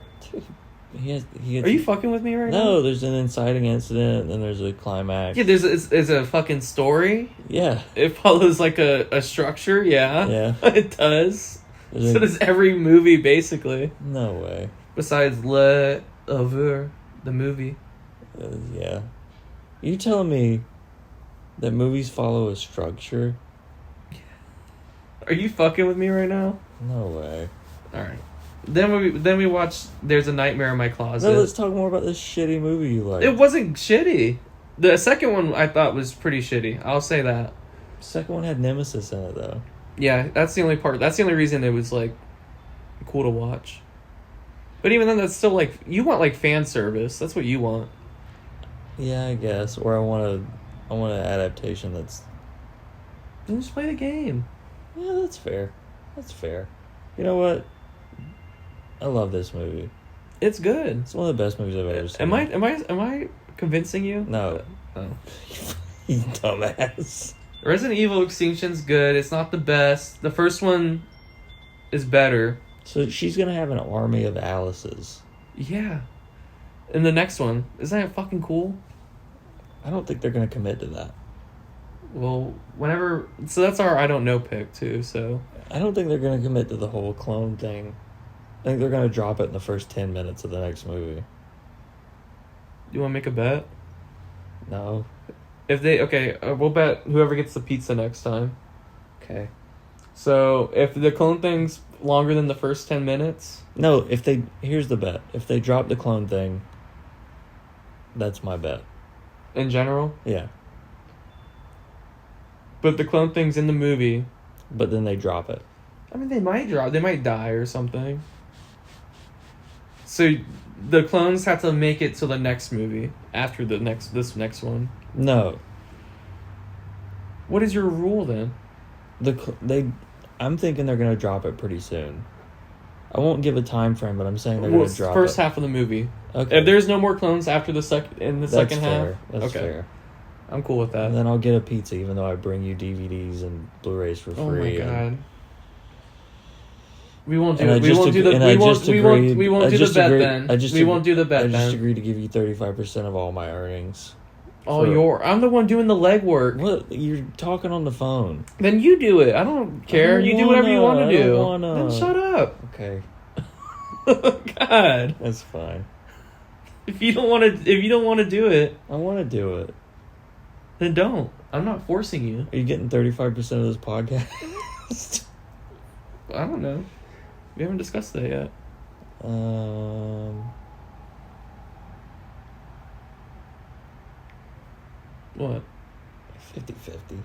He gets, Are you fucking with me right now? No, there's an inciting incident, and then there's a climax. Yeah, there's a fucking story. Yeah. It follows like a structure. Yeah. Yeah. It does. There's So a- does every movie, basically. No way. Besides Le Ouvroir, the movie. Yeah. You telling me that movies follow a structure? Are you fucking with me right now? No way. All right. Then we watched There's a Nightmare in My Closet. No, let's talk more about this shitty movie you like. It wasn't shitty. The second one I thought was pretty shitty. I'll say that. Second one had Nemesis in it, though. Yeah, that's the only part. That's the only reason it was like cool to watch. But even then, that's still like you want like fan service. That's what you want. Yeah, I guess. Or I want an adaptation that's... Then just play the game. Yeah, that's fair. That's fair. You know what? I love this movie. It's good. It's one of the best movies I've ever seen. Am I convincing you? No. Oh. You dumbass. Resident Evil Extinction's good. It's not the best. The first one is better. So she's gonna have an army of Alices. Yeah. And the next one, isn't that fucking cool? I don't think they're gonna commit to that. Well, whenever... So that's our I don't know pick, too, so... I don't think they're gonna commit to the whole clone thing. I think they're gonna drop it in the first 10 minutes of the next movie. You want to make a bet? No. If they... Okay, we'll bet whoever gets the pizza next time. Okay. So, if the clone thing's longer than the first 10 minutes... No, here's the bet. If they drop the clone thing, that's my bet. In general. Yeah. But the clone thing's in the movie. But then they drop it. I mean, they might drop. They might die or something. So the clones have to make it to the next movie after this next one. No. What is your rule then? I'm thinking they're gonna drop it pretty soon. I won't give a time frame, but I'm saying they're gonna drop first it. half of the movie. Okay. If there's no more clones after the second That's second fair. half, That's okay, fair. I'm cool with that. And then I'll get a pizza, even though I bring you DVDs and Blu-rays for Oh free. my god. and- We won't do And I it. We just won't do agree- the. and We I won't. just We won't. agreed- We won't I do the just bet agreed- then. I just We won't do the bet I just then. agreed to give you 35% of all my earnings. Oh, I'm the one doing the legwork. What? You're talking on the phone. Then you do it. I don't care. You do whatever you want to I do. don't wanna. Then shut up. Okay, God. that's fine. If you don't want to do it, I want to do it. then don't. I'm not forcing you. Are you getting 35% of this podcast? I don't know. We haven't discussed that yet. What? 50-50.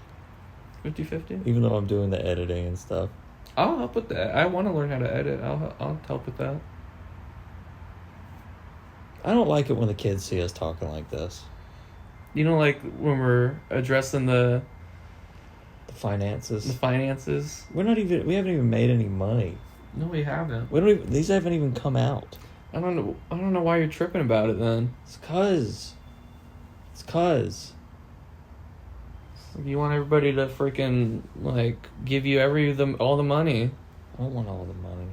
50-50? Even though I'm doing the editing and stuff. I'll help with that. I want to learn how to edit. I'll help with that. I don't like it when the kids see us talking like this. You know, like when we're addressing the The finances. The finances. We haven't even made any money. No, we haven't. These haven't even come out. I don't know why you're tripping about it then. It's cause. You want everybody to freaking like give you all the money. I don't want all the money.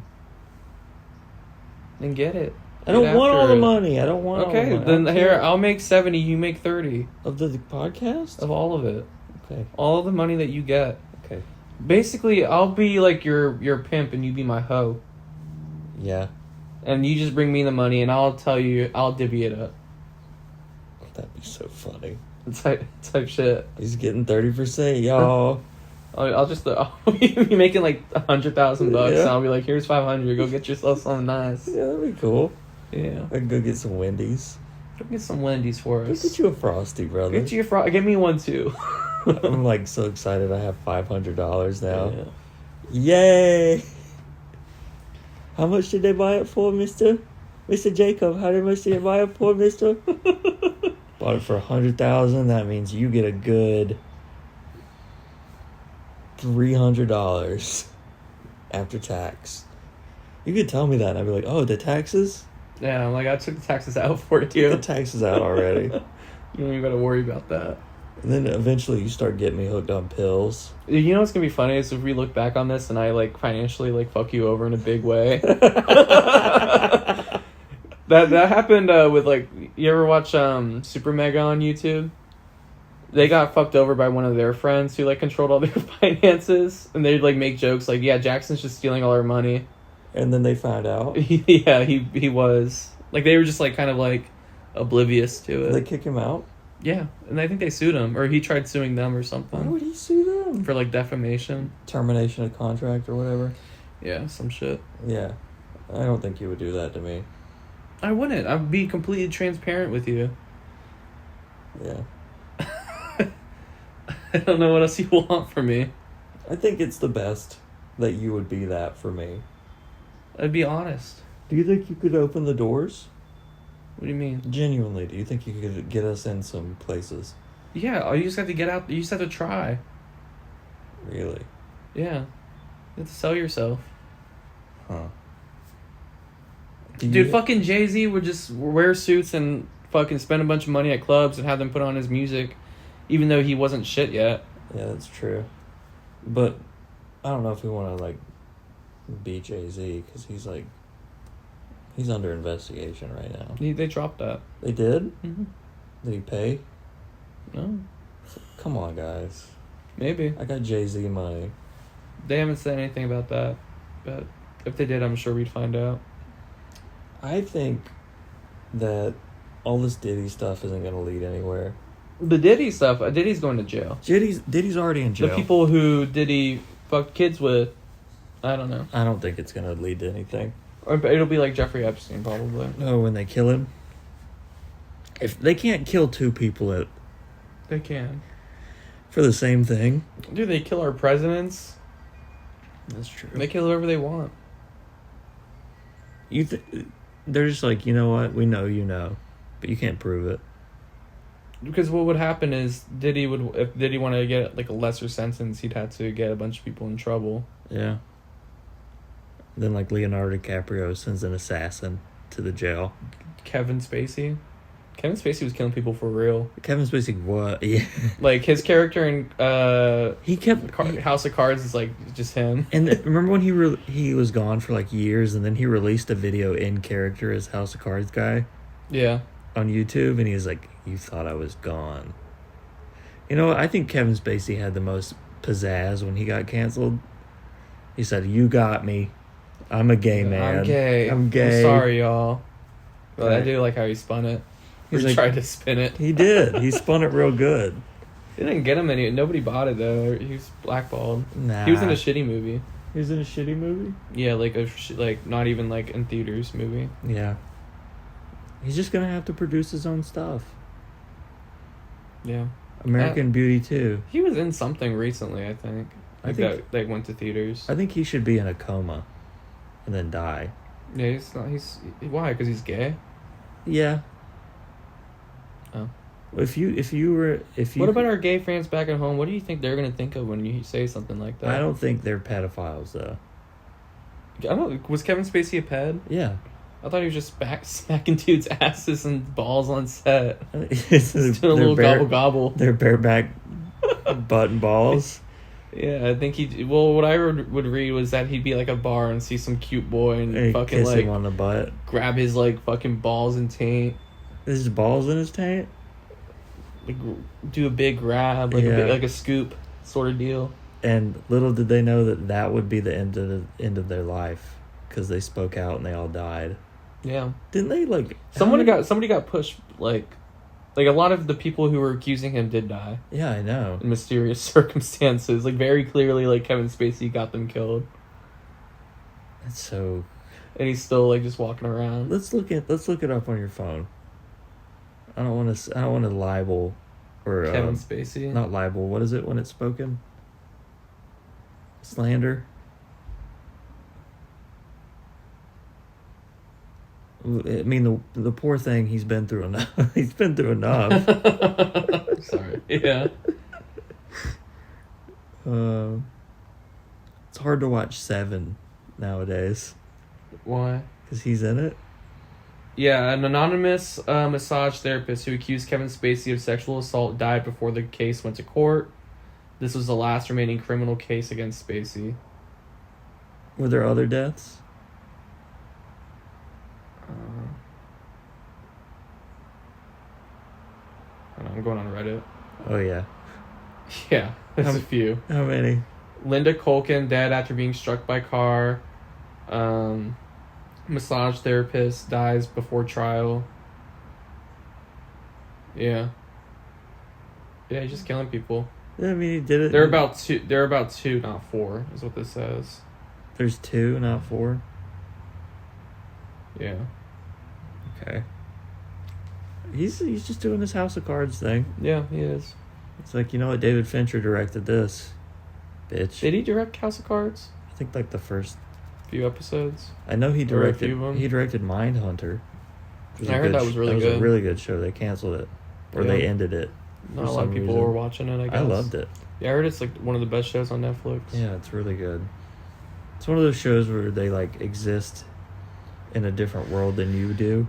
Then get it. I don't want all the money. I don't want all the money. Okay, then here, I'll make 70, you make 30. Of the podcast? Of all of it. Okay. All of the money that you get. Okay. Basically, I'll be like your pimp and you be my hoe. Yeah. And you just bring me the money and I'll divvy it up. That'd be so funny. Type shit. He's getting 30%, y'all. I'll be making like $100,000 Yeah. and I'll be like, here's 500, go get yourself something nice. Yeah, that'd be cool. Yeah. I can go get some Wendy's. Go get some Wendy's for us. Go get you a Frosty, brother. Get me one too. I'm like so excited I have $500 now. Yeah. Yay! How much did they buy it for, Mr. Jacob? How much did they buy it for, Mr.? Bought it for $100,000. That means you get a good $300 after tax. You could tell me that, and I'd be like, "Oh, the taxes." Yeah, I'm like, I took the taxes out for you. Get the taxes out already. You don't even gotta worry about that. And then eventually you start getting me hooked on pills. You know what's gonna be funny is if we look back on this and I like financially like fuck you over in a big way. That happened with like, you ever watch Super Mega on YouTube? They got fucked over by one of their friends who like controlled all their finances, and they'd like make jokes like, yeah, Jackson's just stealing all our money. And then they found out. Yeah, he was. Like, they were just like kind of like oblivious to it. Did they kick him out? Yeah, and I think they sued him, or he tried suing them or Why something. would he sue them? For like defamation. Termination of contract or whatever. Yeah, some shit. Yeah. I don't think you would do that to me. I wouldn't. I'd be completely transparent with you. Yeah. I don't know what else you want from me. I think it's the best that you would be that for me. I'd be honest. Do you think you could open the doors? What do you mean? Genuinely, do you think you could get us in some places? Yeah, you just have to get out. You just have to try. Really? Yeah. You have to sell yourself. Huh. Dude, fucking Jay-Z would just wear suits and fucking spend a bunch of money at clubs and have them put on his music, even though he wasn't shit yet. Yeah, that's true. But I don't know if we want to, like, beat Jay-Z, because he's under investigation right now. They dropped that. They did? Mm-hmm. Did he pay? No. Come on, guys. Maybe. I got Jay-Z money. They haven't said anything about that, but if they did, I'm sure we'd find out. I think that all this Diddy stuff isn't going to lead anywhere. The Diddy stuff, Diddy's going to jail. Diddy's already in jail. The people who Diddy fucked kids with, I don't know. I don't think it's going to lead to anything. Or it'll be like Jeffrey Epstein, probably. No, when they kill him. If they can't kill two people They can. for the same thing. Dude, they kill our presidents. That's true. They kill whoever they want. They're just like, you know what? We know you know, but you can't prove it. Because what would happen is if Diddy wanted to get like a lesser sentence, he'd have to get a bunch of people in trouble. Yeah. Then like Leonardo DiCaprio sends an assassin to the jail. Kevin Spacey was killing people for real. Kevin Spacey, what? Yeah. Like his character in He kept House of Cards is like just him. And remember when he was gone for like years, and then he released a video in character as House of Cards guy. Yeah. On YouTube, and he was like, "You thought I was gone." You know, I think Kevin Spacey had the most pizzazz when he got canceled. He said, "You got me. I'm a gay man. I'm gay. I'm gay. I'm sorry, y'all." But I Right. do like how he spun it. He's He like- tried to spin it. He did. He spun it real good. It didn't get him any. Nobody bought it though. He was blackballed. Nah. He was in a shitty movie. He was in a shitty movie? Yeah, like like not even like in theaters movie. Yeah. He's just gonna have to produce his own stuff. Yeah. American Beauty 2. He was in something recently, I think. I Like think- that went to theaters. I think he should be in a coma and then die. Yeah, he's not. Why? Because he's gay. Yeah. Oh. If you What about our gay fans back at home? What do you think they're gonna think of when you say something like that? I don't think they're pedophiles though. I don't. Was Kevin Spacey a ped? Yeah. I thought he was just smacking dudes' asses and balls on set. It's Just doing a little gobble gobble. They're bareback butt and balls. Yeah, I think he. Well, what I would read was that he'd be like a bar and see some cute boy and fucking kiss like him on the butt. grab his like fucking balls and taint. Is his balls in his taint? Like do a big grab, like like a scoop sort of deal. And little did they know that would be the end of their life, because they spoke out and they all died. Yeah. Didn't they like? Somebody got pushed like a lot of the people who were accusing him did die. Yeah, I know. In mysterious circumstances, like very clearly, like Kevin Spacey got them killed. That's so. And he's still like just walking around. Let's look it up on your phone. I don't want to libel, or Kevin Spacey. Not libel. What is it when it's spoken? Slander. I mean, the poor thing. He's been through enough. He's been through enough. Sorry. Yeah. It's hard to watch Seven nowadays. Why? Because he's in it. Yeah, an anonymous massage therapist who accused Kevin Spacey of sexual assault died before the case went to court. This was the last remaining criminal case against Spacey. Were there other deaths? I'm going on Reddit. Oh, yeah. Yeah, there's a few. How many? Linda Colkin dead after being struck by car. Massage therapist dies before trial. Yeah. Yeah, he's just killing people. Yeah, I mean, he did it. They're about two, not four, is what this says. There's 2, not 4? Yeah. Okay. He's just doing this House of Cards thing. Yeah, he is. It's like, you know what? David Fincher directed this. Bitch. Did he direct House of Cards? I think like the first few episodes. I know he directed. Or a few of them. He directed Mindhunter. I heard that was really good. That was a really good show. They canceled it, or they ended it. Not a lot of people were watching it. I guess I loved it. Yeah, I heard it's like one of the best shows on Netflix. Yeah, it's really good. It's one of those shows where they like exist in a different world than you do.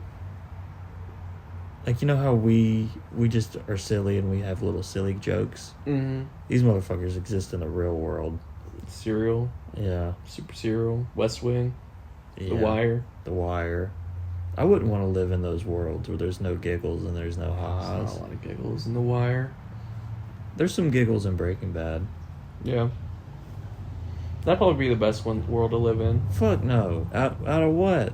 Like, you know how we just are silly and we have little silly jokes? Mm-hmm. These motherfuckers exist in the real world. Serial. Yeah. Super Serial. West Wing. Yeah. The Wire. The Wire. I wouldn't want to live in those worlds where there's no giggles and there's no ha-has. There's not a lot of giggles in The Wire. There's some giggles in Breaking Bad. Yeah. That'd probably be the best world to live in. Fuck no. Out of what?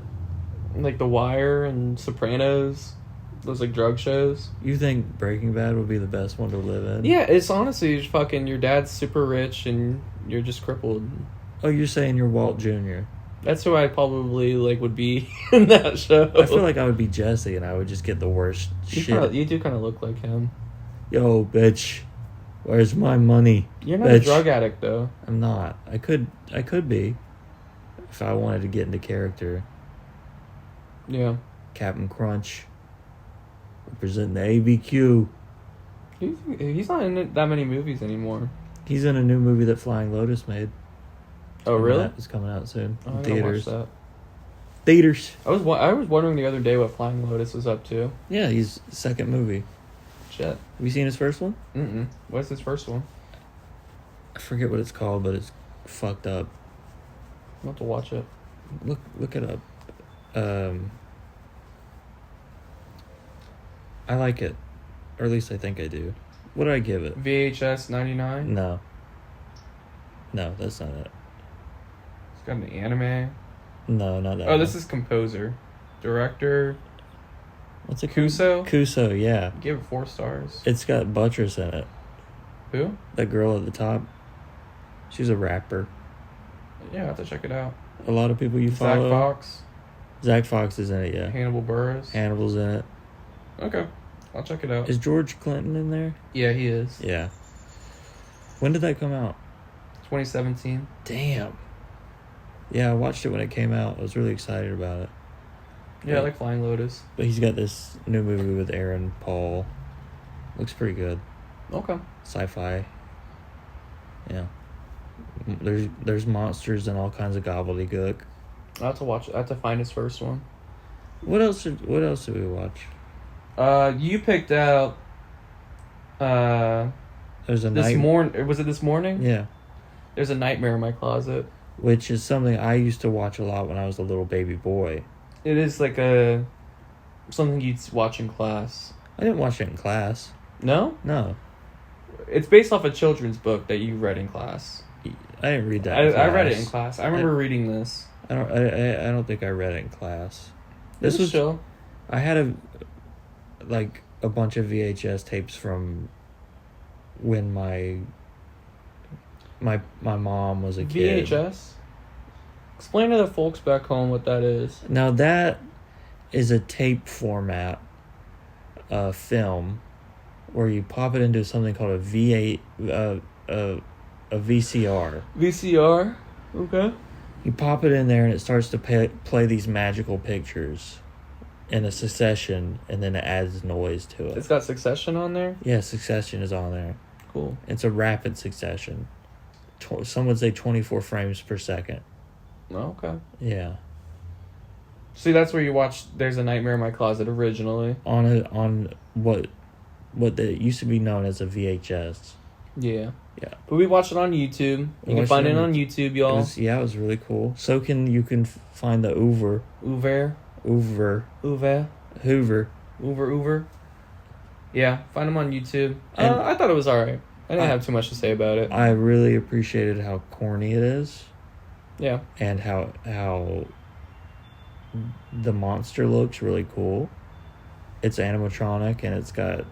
Like The Wire and Sopranos. Those like drug shows. You think Breaking Bad would be the best one to live in? Yeah, it's honestly just fucking your dad's super rich and you're just crippled. Oh, you're saying you're Walt Jr. That's who I probably like would be in that show. I feel like I would be Jesse and I would just get the worst shit. You do kind of look like him. Yo, bitch. Where's my money? You're not bitch. a drug addict though. I'm not. I could be if I wanted to get into character. Yeah. Captain Crunch. Representing the ABQ. He's not in that many movies anymore. He's in a new movie that Flying Lotus made. Oh, really? It's coming out soon. Oh, In theaters. Watch that. Theaters. I was wondering the other day what Flying Lotus was up to. Yeah, he's second movie. Shit. Have you seen his first one? Mm-mm. What's his first one? I forget what it's called, but it's fucked up. I'll have to watch it. Look it up. I like it. Or at least I think I do. What did I give it? VHS 99? No, that's not it. It's got an anime. No, not that. Oh, this is composer. Director. What's it? Kuso? Kuso, yeah. Give it 4 stars. It's got Buttress in it. Who? That girl at the top. She's a rapper. Yeah, I have to check it out. A lot of people you follow. Zach Fox. Zach Fox is in it, yeah. Hannibal Buress. Hannibal's in it. Okay. I'll check it out. Is George Clinton in there? Yeah, he is. Yeah. When did that come out? 2017. Damn. Yeah, I watched it when it came out. I was really excited about it. Yeah, I like Flying Lotus. But he's got this new movie with Aaron Paul. Looks pretty good. Okay. Sci-fi. Yeah. There's monsters and all kinds of gobbledygook. I have to watch. I have to find his first one. What else did we watch? You picked out. There's a this morning. Was it this morning? Yeah. There's a Nightmare in My Closet. Which is something I used to watch a lot when I was a little baby boy. It is like something you'd watch in class. I didn't watch it in class. No? No. It's based off a children's book that you read in class. I didn't read that. I read it in class. I remember reading this. I don't think I read it in class. This was chill. I had a bunch of VHS tapes from when my mom was a kid. VHS? Explain to the folks back home what that is. Now that is a tape format film where you pop it into something called a VCR. VCR? Okay. You pop it in there and it starts to play these magical pictures in a succession, and then it adds noise to it. It's got Succession on there? Yeah, Succession is on there. Cool. It's a rapid succession. Some would say 24 frames per second. Oh, okay. Yeah. See, that's where you watch There's a Nightmare in My Closet originally. On what used to be known as a VHS. Yeah. Yeah. But we watched it on YouTube. You can find it on YouTube, y'all. It was really cool. So you can find the Ouvroir. Yeah, find them on YouTube. I thought it was alright. I didn't have too much to say about it. I really appreciated how corny it is. Yeah. And how the monster looks really cool. It's animatronic and it's got...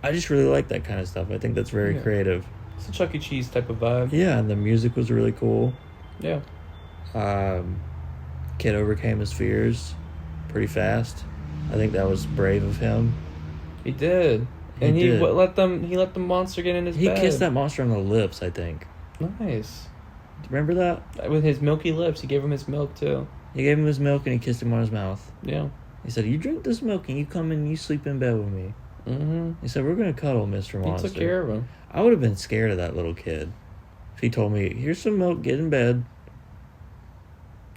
I just really like that kind of stuff. I think that's very creative. It's a Chuck E. Cheese type of vibe. Yeah, and the music was really cool. Yeah. Kid overcame his fears pretty fast. I think that was brave of him. He did. He let the monster get in his bed. He kissed that monster on the lips, I think. Nice. Remember that? With his milky lips. He gave him his milk, too. He gave him his milk and he kissed him on his mouth. Yeah. He said, you drink this milk and you come and you sleep in bed with me. Mm-hmm. He said, we're going to cuddle, Mr. Monster. He took care of him. I would have been scared of that little kid. If he told me, here's some milk, get in bed.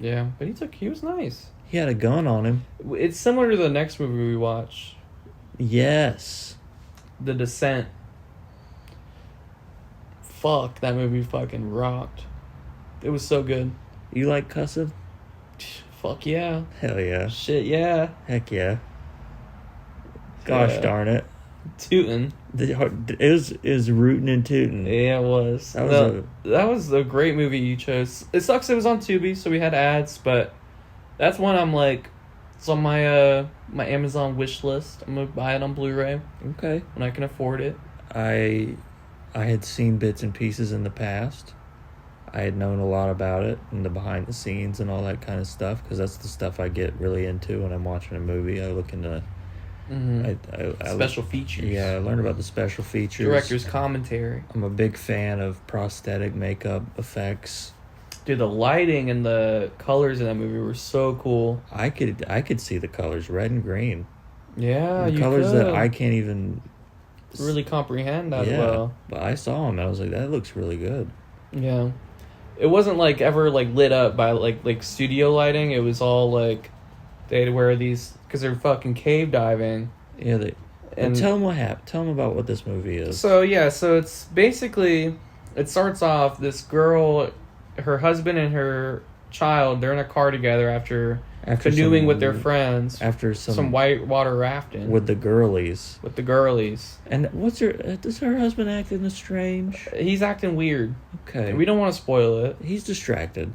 Yeah, but he was nice. He had a gun on him. It's similar to the next movie we watched. Yes. The Descent. Fuck, that movie fucking rocked. It was so good. You like cussing? Fuck yeah. Hell yeah. Shit yeah. Heck yeah. Gosh darn it. Tootin'. It was rootin' and tootin'. Yeah, it was. That was a great movie you chose. It sucks it was on Tubi, so we had ads, but that's one I'm like, it's on my my Amazon wish list. I'm gonna buy it on Blu-ray. Okay. When I can afford it. I had seen bits and pieces in the past. I had known a lot about it and the behind the scenes and all that kind of stuff, because that's the stuff I get really into when I'm watching a movie. I look into special features. Yeah, I learned about the special features. Director's commentary. I'm a big fan of prosthetic makeup effects. Dude, the lighting and the colors in that movie were so cool. I could see the colors, red and green. Yeah, the colors that I can't even really comprehend that well. But I saw them and I was like, that looks really good. Yeah. It wasn't like ever like lit up by like studio lighting. It was all like they'd wear these because they're fucking cave diving. Yeah, and tell them what happened. Tell them about what this movie is. So it's basically, it starts off, this girl, her husband and her child, they're in a car together after canoeing with their friends. After some whitewater rafting. With the girlies. And does her husband acting strange? He's acting weird. Okay. We don't want to spoil it. He's distracted.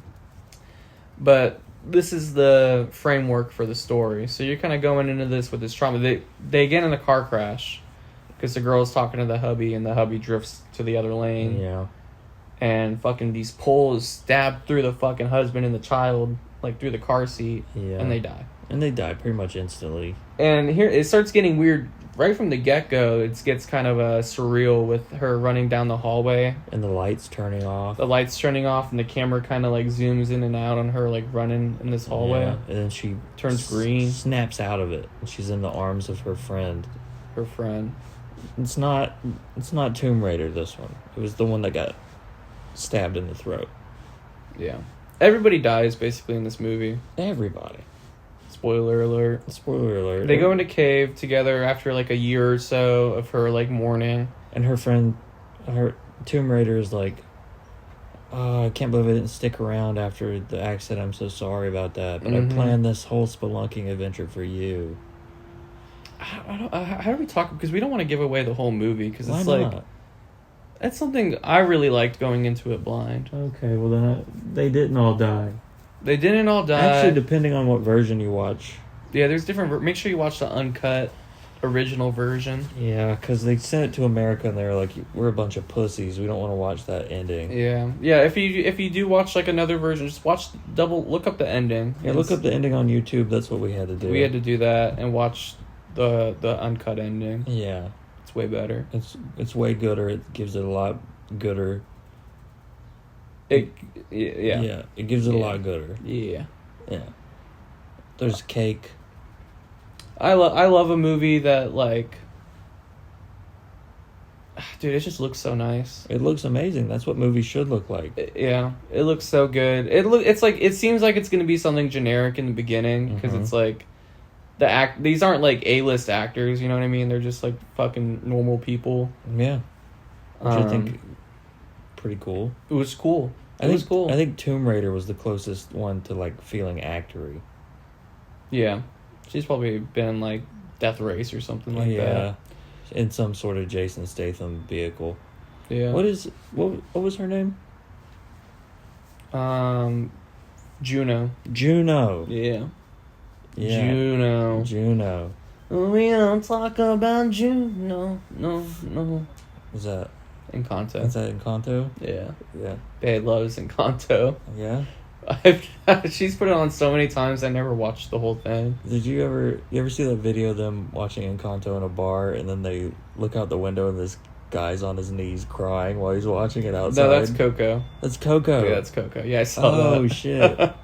But this is the framework for the story. So you're kind of going into this with this trauma. They get in a car crash because the girl's talking to the hubby and the hubby drifts to the other lane. Yeah. And fucking these poles stab through the fucking husband and the child, like through the car seat. Yeah. And they die. And they die pretty much instantly. And here it starts getting weird. Right from the get-go, it gets kind of surreal with her running down the hallway. And the lights turning off. The lights turning off, and the camera kind of like zooms in and out on her like running in this hallway. Yeah. And then she turns green. Snaps out of it. And she's in the arms of her friend. It's not Tomb Raider, this one. It was the one that got stabbed in the throat. Yeah. Everybody dies, basically, in this movie. Everybody. Spoiler alert. Spoiler alert. They go into cave together after, like, a year or so of her, like, mourning. And her friend, her Tomb Raider is like, oh, I can't believe I didn't stick around after the accident. I'm so sorry about that. But I planned this whole spelunking adventure for you. How do we talk? Because we don't want to give away the whole movie. Because it's Why like... not? That's something I really liked going into it blind. Okay, well then they didn't all die. They didn't all die. Actually, depending on what version you watch. Yeah, there's different... Make sure you watch the uncut original version. Yeah, because they sent it to America and they were like, we're a bunch of pussies. We don't want to watch that ending. Yeah. Yeah, if you do watch, like, another version, just look up the ending. Yeah, look up the ending on YouTube. That's what we had to do. We had to do that and watch the uncut ending. Yeah. It's way better. It's way gooder. It gives it a lot gooder. Yeah. Yeah, it gives it a lot gooder. Yeah. Yeah. There's cake. I love a movie that, like... Dude, it just looks so nice. It looks amazing. That's what movies should look like. Yeah, it looks so good. It seems like it's gonna be something generic in the beginning because it's like these aren't like A-list actors, you know what I mean? They're just like fucking normal people. Yeah. Which I think pretty cool. It was cool. I think Tomb Raider was the closest one to like feeling actory. Yeah. She's probably been like Death Race or something like that. In some sort of Jason Statham vehicle. Yeah. What was her name? Juno. Juno. Yeah. Yeah. Juno. We don't talk about Juno. No. Is that Encanto? Is that Encanto? Yeah. Yeah. Babe loves Encanto. Yeah. She's put it on so many times. I never watched the whole thing. Did you ever see that video of them watching Encanto in a bar and then they look out the window and this guy's on his knees crying while he's watching it outside? No, that's Coco. That's Coco. Yeah, that's Coco. Yeah, I saw that. Oh shit.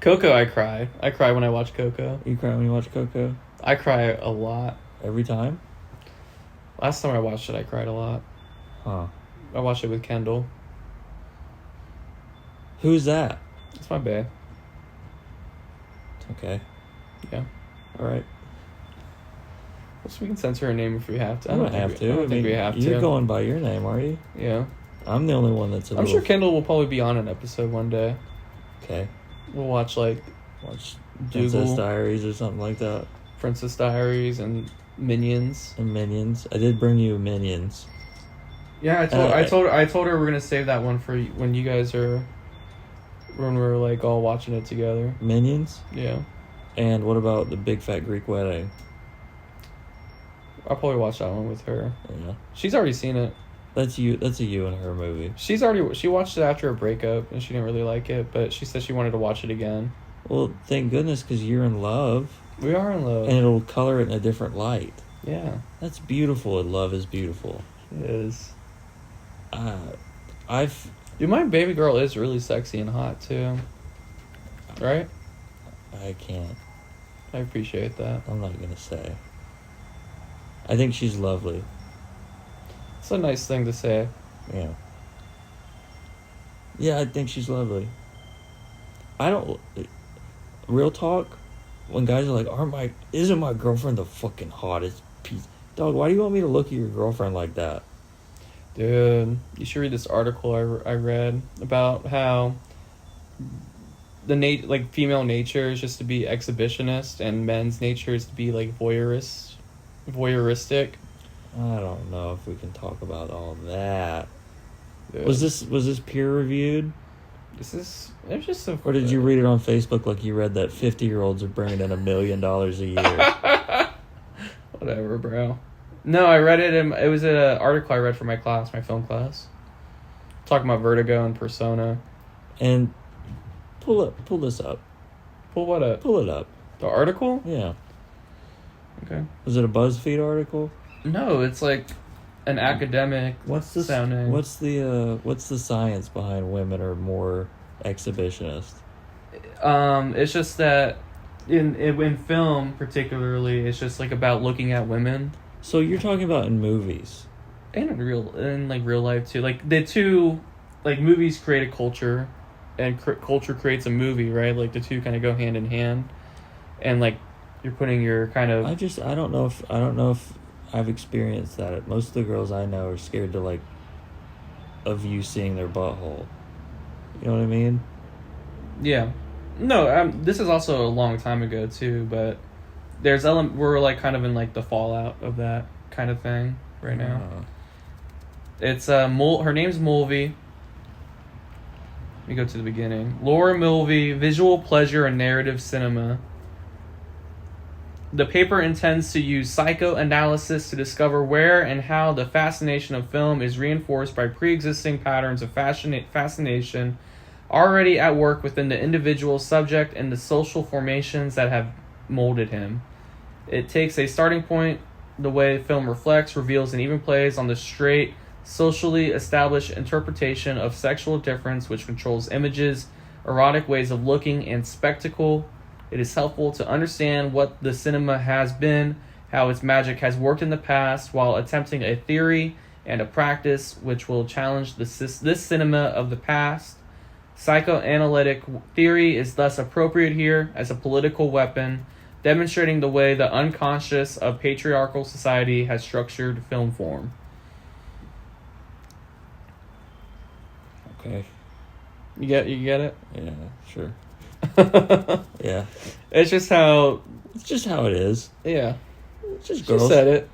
Coco, I cry. I cry when I watch Coco. You cry when you watch Coco? I cry a lot. Every time? Last time I watched it, I cried a lot. Huh. I watched it with Kendall. Who's that? It's my bae. Okay. Yeah. Alright. So we can censor her name if we have to. I don't think we have to. You're going by your name, are you? Yeah. I'm the only one that's I'm sure Kendall will probably be on an episode one day. Okay. We'll watch Princess Diaries or something like that. Princess Diaries and Minions. And Minions. I did bring you Minions. Yeah, I told her we're gonna save that one for when you guys are, when we're like all watching it together. Minions? Yeah. And what about the Big Fat Greek Wedding? I'll probably watch that one with her. Yeah. She's already seen it. That's a you and her movie. She watched it after a breakup and she didn't really like it, but she said she wanted to watch it again. Well, thank goodness, because you're in love. We are in love. And it'll color it in a different light. Yeah. That's beautiful, and love is beautiful. It is. Dude, my baby girl is really sexy and hot too. Right? I can't. I appreciate that. I'm not gonna say. I think she's lovely. It's a nice thing to say. Yeah. Yeah, I think she's lovely. Real talk, when guys are like, isn't my girlfriend the fucking hottest piece? Dog, why do you want me to look at your girlfriend like that? Dude, you should read this article I read about how female nature is just to be exhibitionist and men's nature is to be like voyeuristic. I don't know if we can talk about all that. Dude. Was this peer reviewed? There's just some... Or did you read it on Facebook like you read that 50-year-olds are bringing in $1 million a year? Whatever, bro. No, I read it it was an article I read for my film class. Talking about Vertigo and Persona. And pull this up. Pull what up? Pull it up. The article? Yeah. Okay. Was it a BuzzFeed article? No, it's like an academic sounding. What's the science behind women are more exhibitionist? It's just that in film particularly, it's just like about looking at women. So you're talking about in movies. And in real life too. Like the two, like movies create a culture, and culture creates a movie, right? Like the two kind of go hand in hand, and like you're putting your kind of. I don't know if I've experienced that. Most of the girls I know are scared to like of you seeing their butthole. You know what I mean? Yeah, no. This is also a long time ago too, but we're like kind of in like the fallout of that kind of thing right now. It's her name's Mulvey. Let me go to the beginning. Laura Mulvey, Visual Pleasure and Narrative Cinema. The paper intends to use psychoanalysis to discover where and how the fascination of film is reinforced by pre-existing patterns of fascination already at work within the individual subject and the social formations that have molded him. It takes a starting point, the way film reflects, reveals, and even plays on the straight, socially established interpretation of sexual difference, which controls images, erotic ways of looking, and spectacle. It is helpful to understand what the cinema has been, how its magic has worked in the past, while attempting a theory and a practice which will challenge this cinema of the past. Psychoanalytic theory is thus appropriate here as a political weapon, demonstrating the way the unconscious of patriarchal society has structured film form. Okay. You get it? Yeah, sure. Yeah. It's just how it is. Yeah. It's just She girls. said it.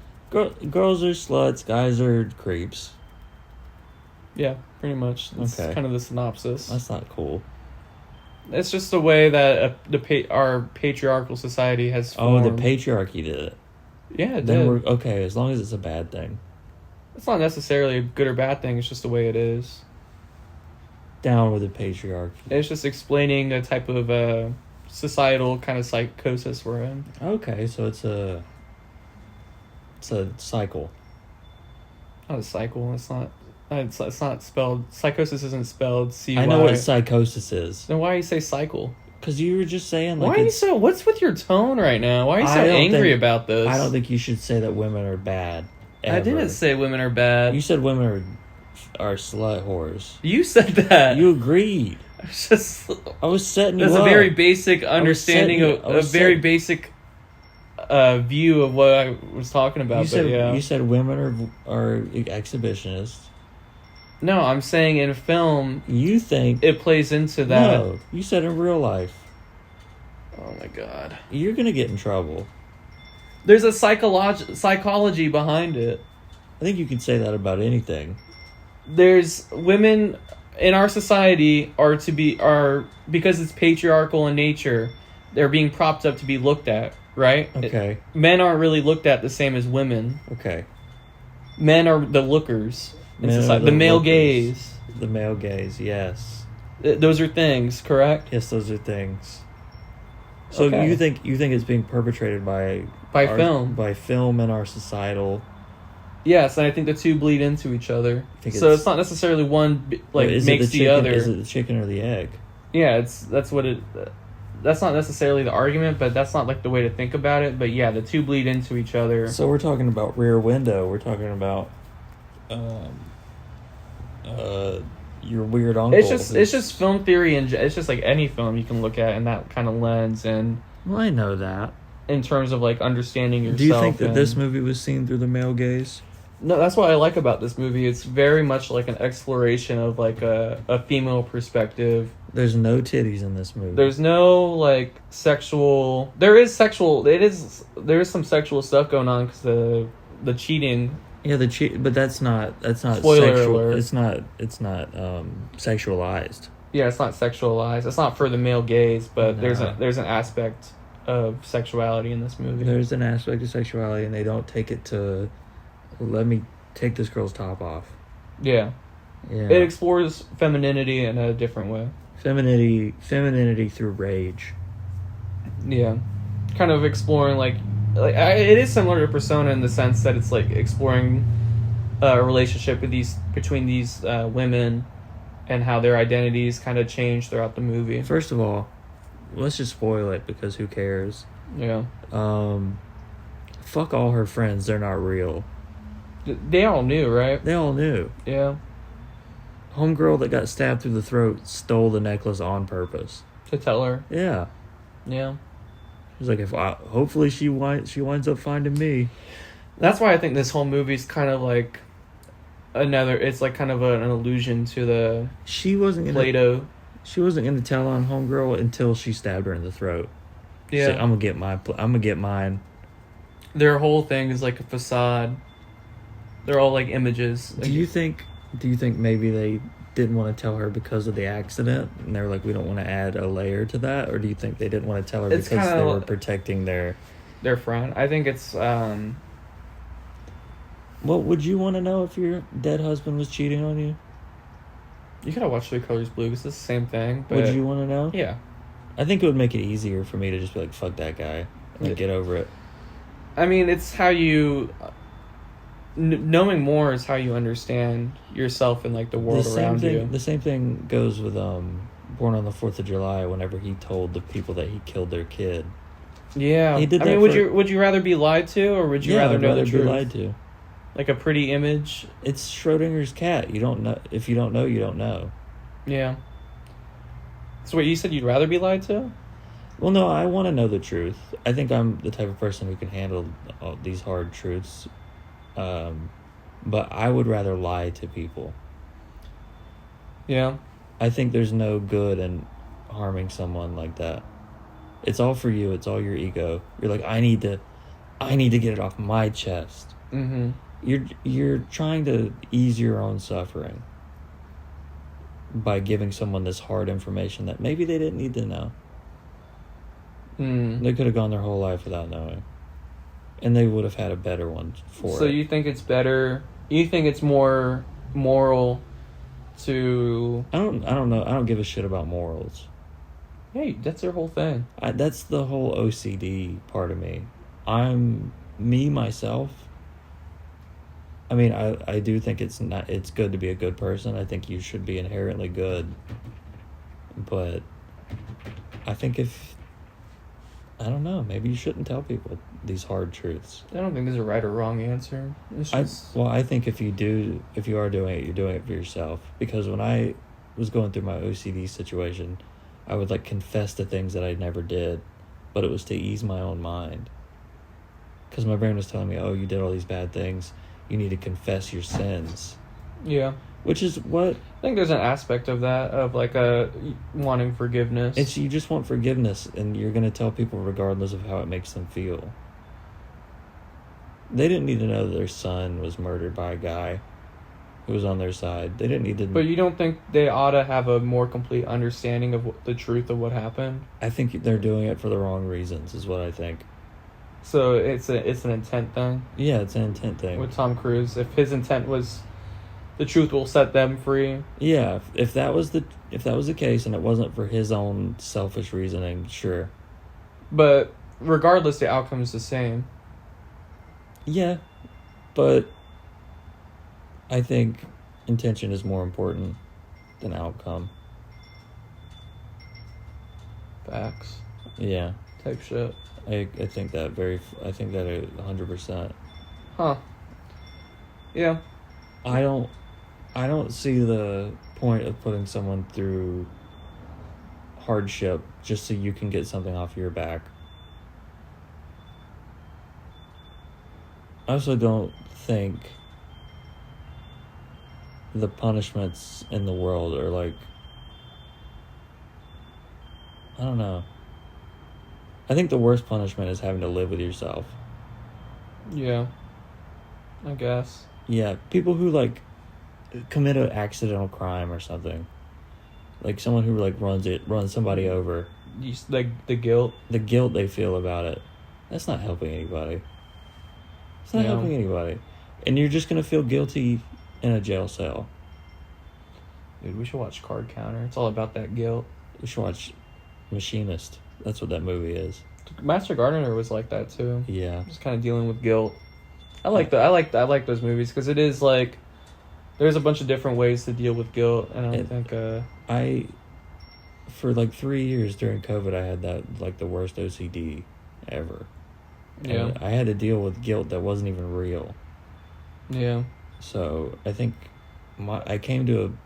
Girls are sluts, guys are creeps. Yeah, pretty much. That's Okay. kind of the synopsis. That's not cool. It's just the way that our patriarchal society has Oh, formed. the patriarchy did it. Yeah, it Then did. we're okay, as long as it's a bad thing. It's not necessarily a good or bad thing. It's just the way it is. Down with the patriarchy. It's just explaining a type of societal kind of psychosis we're in. Okay, so it's a cycle. Not a cycle. It's not. It's not spelled. Psychosis isn't spelled C-Y. I know what psychosis is. Then why do you say cycle? Because you were just saying like Why are you so? What's with your tone right now? Why are you so angry about this? I don't think you should say that women are bad. Ever. I didn't say women are bad. You said women are slut whores. You said that. You agreed. It's just. I was setting you That's up. a very basic understanding basic view of what I was talking about. You said women are exhibitionists. No, I'm saying in film, you think it plays into that. No, you said in real life. Oh my god. You're gonna get in trouble. There's a psychology behind it. I think you can say that about anything. There's women in our society are because it's patriarchal in nature, they're being propped up to be looked at, right? Okay. Men aren't really looked at the same as women. Okay. Men are the lookers in Men society. are The male lookers. gaze. The male gaze, yes. Those are things, correct? Yes, those are things. So Okay. you think it's being perpetrated by film and our societal. Yes, and I think the two bleed into each other. So it's not necessarily one makes the other. Is it the chicken or the egg? Yeah, that's not necessarily the argument, but that's not like the way to think about it. But yeah, the two bleed into each other. So we're talking about Rear Window. We're talking about your weird uncle. It's just film theory, and it's just like any film you can look at in that kind of lens, and well, I know that. In terms of like understanding yourself. Do you think that this movie was seen through the male gaze? No, that's what I like about this movie. It's very much like an exploration of like a female perspective. There's no titties in this movie. There's no like sexual. There is some sexual stuff going on because the cheating. Yeah, but that's not Spoiler sexual. alert. It's not sexualized. Yeah, it's not sexualized. It's not for the male gaze, but No. there's an aspect of sexuality in this movie. There's an aspect of sexuality, and they don't take it to. Let me take this girl's top off. Yeah. Yeah. It explores femininity in a different way. Femininity through rage. Yeah. Kind of exploring it is similar to Persona in the sense that it's like exploring a relationship between these women and how their identities kind of change throughout the movie. First of all, let's just spoil it because who cares? Yeah. fuck all her friends. They're not real. They all knew, right? They all knew. Yeah. Homegirl that got stabbed through the throat stole the necklace on purpose. To tell her. Yeah. Yeah. She's like, hopefully she winds up finding me. That's why I think this whole movie's kind of like it's like kind of an allusion to the She wasn't gonna tell on homegirl until she stabbed her in the throat. Yeah. Like, I'm gonna get mine. Their whole thing is like a facade. They're all like images. Like, Do you think maybe they didn't want to tell her because of the accident, and they were like, we don't want to add a layer to that, or do you think they didn't want to tell her It's because kinda they were protecting their friend? I think it's Well, would you want to know if your dead husband was cheating on you? you gotta watch Three Colors Blue because it's the same thing. But Would you want to know? Yeah. I think it would make it easier for me to just be like, fuck that guy, and like, get over it. I mean, it's how you knowing more is how you understand yourself and like the world around you. The same thing goes with Born on the 4th of July. Whenever he told the people that he killed their kid. Yeah, He did I that mean, would you rather be lied to, or would you rather I'd know the truth? be lied to. Like a pretty image. It's Schrodinger's cat. You don't know. If you don't know, you don't know. Yeah. So what, you said you'd rather be lied to? Well, no, I want to know the truth. I think I'm the type of person who can handle all these hard truths. But I would rather lie to people. Yeah. I think there's no good in harming someone like that. It's all for you. It's all your ego. You're like, I need to get it off my chest. Mm-hmm. You're trying to ease your own suffering by giving someone this hard information that maybe they didn't need to know. They could have gone their whole life without knowing, and they would have had a better one for it. So you think it's better? You think it's more moral to? I don't know. I don't give a shit about morals. Hey, that's their whole thing. That's the whole OCD part of me. I'm me myself. I mean, I do think it's good to be a good person. I think you should be inherently good. But I think I don't know, maybe you shouldn't tell people these hard truths. I don't think there's a right or wrong answer. It's just... I think if you are doing it, you're doing it for yourself. Because when I was going through my OCD situation, I would like confess to things that I never did, but it was to ease my own mind. Because my brain was telling me, oh, you did all these bad things. You need to confess your sins. Yeah. Which is what... I think there's an aspect of that, of like wanting forgiveness. It's you just want forgiveness, and you're going to tell people regardless of how it makes them feel. They didn't need to know that their son was murdered by a guy who was on their side. They didn't need to... But you don't think they ought to have a more complete understanding of the truth of what happened? I think they're doing it for the wrong reasons, is what I think. So it's an intent thing? Yeah, it's an intent thing. With Tom Cruise, if his intent was the truth will set them free. Yeah, if that was the case and it wasn't for his own selfish reasoning, sure. But regardless, the outcome is the same. Yeah, but I think intention is more important than outcome. Facts. Yeah. Type shit. I think that 100%. Huh. Yeah. I don't see the point of putting someone through hardship just so you can get something off your back. I also don't think the punishments in the world are like, I don't know. I think the worst punishment is having to live with yourself. Yeah. I guess. Yeah, people who like commit an accidental crime or something. Like someone who like runs somebody over. Like the guilt. The guilt they feel about it. That's not helping anybody. It's not helping anybody. And you're just going to feel guilty in a jail cell. Dude, we should watch Card Counter. It's all about that guilt. We should watch Machinist. That's what that movie is. Master Gardener was like that too. Yeah. Just kind of dealing with guilt. I like those movies because it is like there's a bunch of different ways to deal with guilt, and I don't think for like 3 years during COVID, I had that like the worst OCD ever. Yeah. And I had to deal with guilt that wasn't even real. Yeah. So I think I came to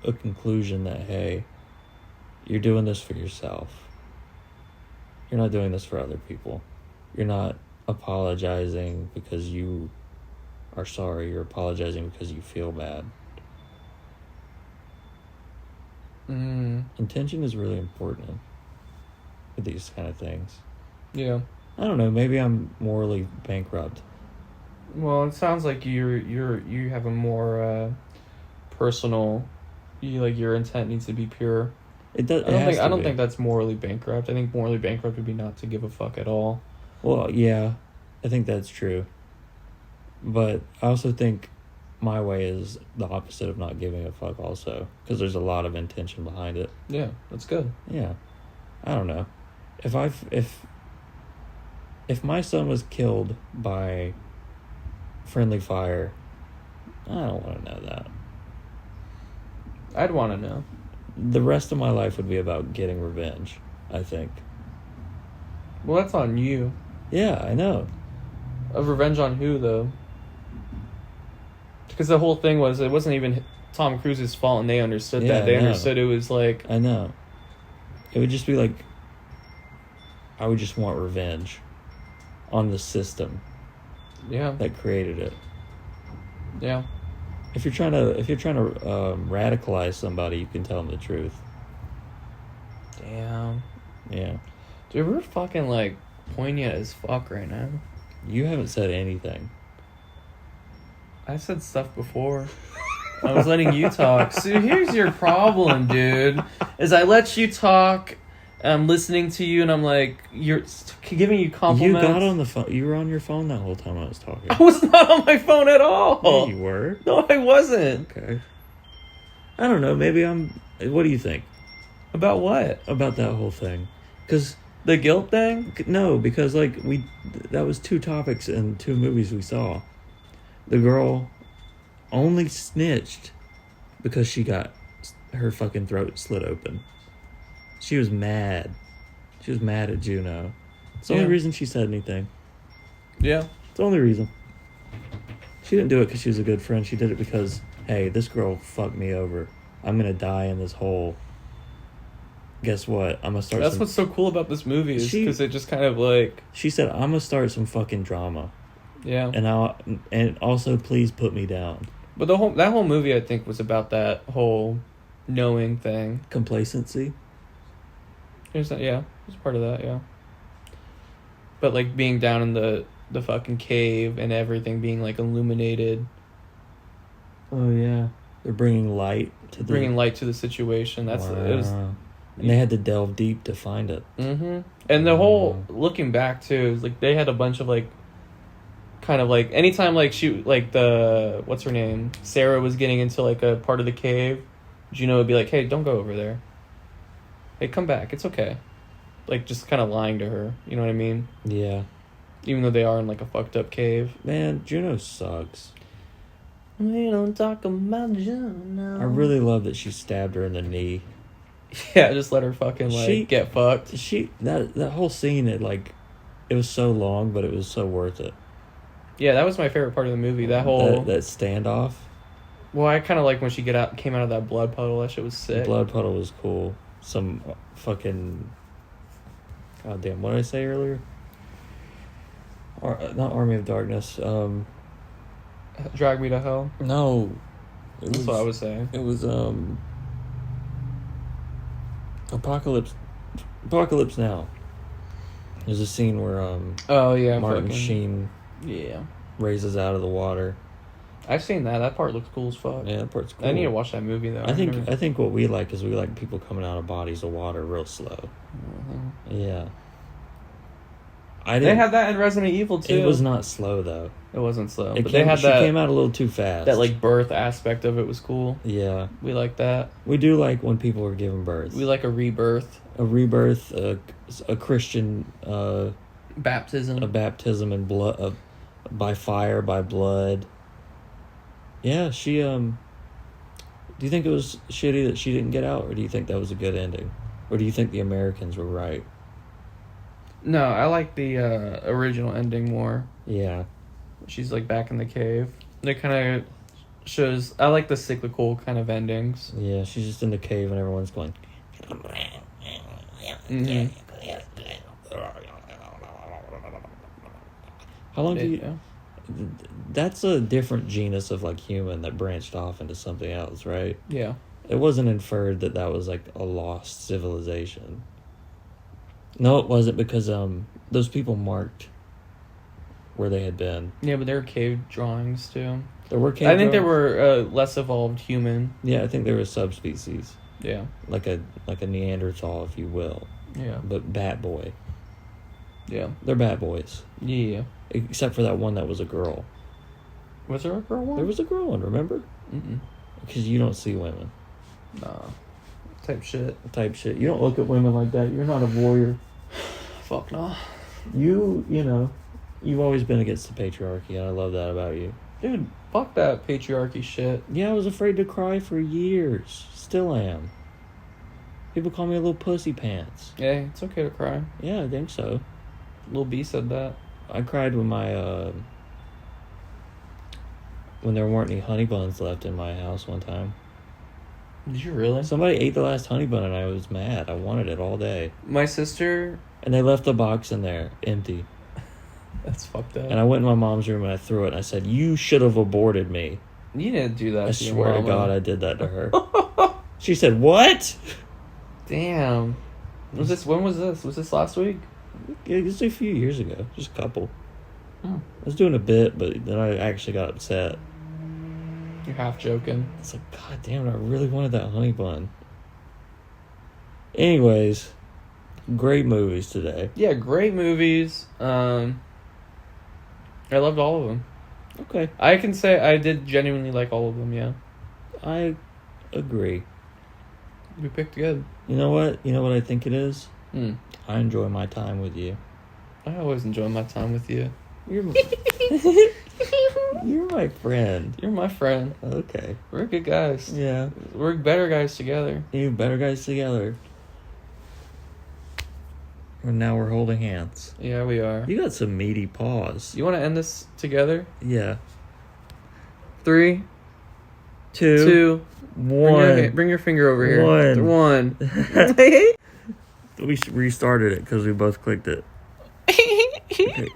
a conclusion that, hey, you're doing this for yourself. You're not doing this for other people. You're not apologizing because you are sorry. You're apologizing because you feel bad. Intention is really important with these kind of things. Yeah. I don't know. Maybe I'm morally bankrupt. Well, it sounds like you have a more personal. Your intent needs to be pure. It does. I don't think that's morally bankrupt. I think morally bankrupt would be not to give a fuck at all. Well, yeah, I think that's true. But I also think my way is the opposite of not giving a fuck also, because there's a lot of intention behind it. Yeah, that's good. Yeah. I don't know. If my son was killed by friendly fire, I don't want to know that. I'd want to know. The rest of my life would be about getting revenge, I think. Well, that's on you. Yeah, I know. Of revenge on who, though? Because the whole thing was, it wasn't even Tom Cruise's fault, and they understood that. They understood it was like... I know. It would just be like... I would just want revenge on the system. Yeah. That created it. Yeah. If you're trying to radicalize somebody, you can tell them the truth. Damn. Yeah. Dude, we're fucking, poignant as fuck right now. You haven't said anything. I said stuff before. I was letting you talk. So here's your problem, dude. Is I let you talk, I'm listening to you, and I'm like, you're giving you compliments. You got on the phone. You were on your phone that whole time I was talking. I was not on my phone at all. Yeah, you were. No, I wasn't. Okay. I don't know. Maybe I'm... What do you think? About what? About that whole thing. Because... The guilt thing? No, because, that was 2 topics in 2 movies we saw. The girl only snitched because she got her fucking throat slit open. She was mad. She was mad at Juno. It's the only reason she said anything. Yeah. It's the only reason. She didn't do it because she was a good friend. She did it because, hey, this girl fucked me over. I'm going to die in this hole. Guess what? I'm going to start That's what's so cool about this movie is because it just kind of She said, I'm going to start some fucking drama. Yeah. And also please put me down. But that whole movie, I think, was about that whole knowing thing. Complacency? It's part of that, yeah. But, being down in the fucking cave and everything being, illuminated. Oh, yeah. They're bringing light to the situation. It was... And they had to delve deep to find it. Mm-hmm. And the whole... Looking back, too, is, they had a bunch of, anytime, she... the... What's her name? Sarah was getting into, a part of the cave. Juno would be like, hey, don't go over there. Hey, come back. It's okay. Just kind of lying to her. You know what I mean? Yeah. Even though they are in, a fucked up cave. Man, Juno sucks. We don't talk about Juno. I really love that she stabbed her in the knee. Yeah, just let her fucking, get fucked. That whole scene, it was so long, but it was so worth it. Yeah, that was my favorite part of the movie. That whole... That standoff. Well, I kind of like when she came out of that blood puddle. That shit was sick. The blood puddle was cool. Some fucking... God damn, what did I say earlier? Not Army of Darkness. Drag Me to Hell? No. That's what I was saying. It was, Apocalypse Now. There's a scene where, oh, yeah. Martin Sheen... Yeah. Raises out of the water. I've seen that. That part looks cool as fuck. Yeah, that part's cool. I need to watch that movie, though. I think what we like is we like people coming out of bodies of water real slow. Mm-hmm. Yeah. They had that in Resident Evil, too. It was not slow, though. It wasn't slow. She came out a little too fast. That, birth aspect of it was cool. Yeah. We like that. We do like when people are giving birth. We like a rebirth. A rebirth, a Christian... baptism. A baptism in blood... by fire, by blood. Yeah, she, do you think it was shitty that she didn't get out, or do you think that was a good ending? Or do you think the Americans were right? No, I like the original ending more. Yeah. She's like back in the cave. It kind of shows. I like the cyclical kind of endings. Yeah, she's just in the cave and everyone's going. Mm-hmm. How long do you? That's a different genus of like human that branched off into something else, right? Yeah. It wasn't inferred that was like a lost civilization. No, it wasn't, because those people marked where they had been. Yeah, but there were cave drawings too. There were cave I think drawings? there were less evolved human. Yeah, I think there were subspecies. Yeah. Like a Neanderthal, if you will. Yeah. But bat boy. Yeah. They're bad boys. Yeah. Except for that one that was a girl. Was there a girl one? There was a girl one, remember? Mm-mm. Because you don't see women. Nah. Type shit. You don't look at women like that. You're not a warrior. Fuck nah. You've always been against the patriarchy, and I love that about you. Dude, fuck that patriarchy shit. Yeah, I was afraid to cry for years. Still am. People call me a little pussy pants. Yeah, it's okay to cry. Yeah, I think so. Lil B said that. I cried when when there weren't any honey buns left in my house one time. Did you really? Somebody ate the last honey bun and I was mad. I wanted it all day. My sister... And they left the box in there, empty. That's fucked up. And I went in my mom's room and I threw it and I said, "You should have aborted me." You didn't do that I to your swear to mama. God I did that to her. She said, "What?" Damn. When was this? Was this last week? It was a few years ago. Just a couple. Oh. I was doing a bit, but then I actually got upset. You're half joking. It's like, God damn it, I really wanted that honey bun. Anyways, great movies today. Yeah, great movies. I loved all of them. Okay. I can say I did genuinely like all of them, yeah. I agree. We picked good. You know what? I think it is? Hmm. I enjoy my time with you. I always enjoy my time with you. You're my, you're my friend. You're my friend. Okay. We're good guys. Yeah. We're better guys together. You better guys together. And now we're holding hands. Yeah, we are. You got some meaty paws. You want to end this together? Yeah. 3, 2, 1. Bring your finger over here. 1. 1. We restarted it because we both clicked it. Okay,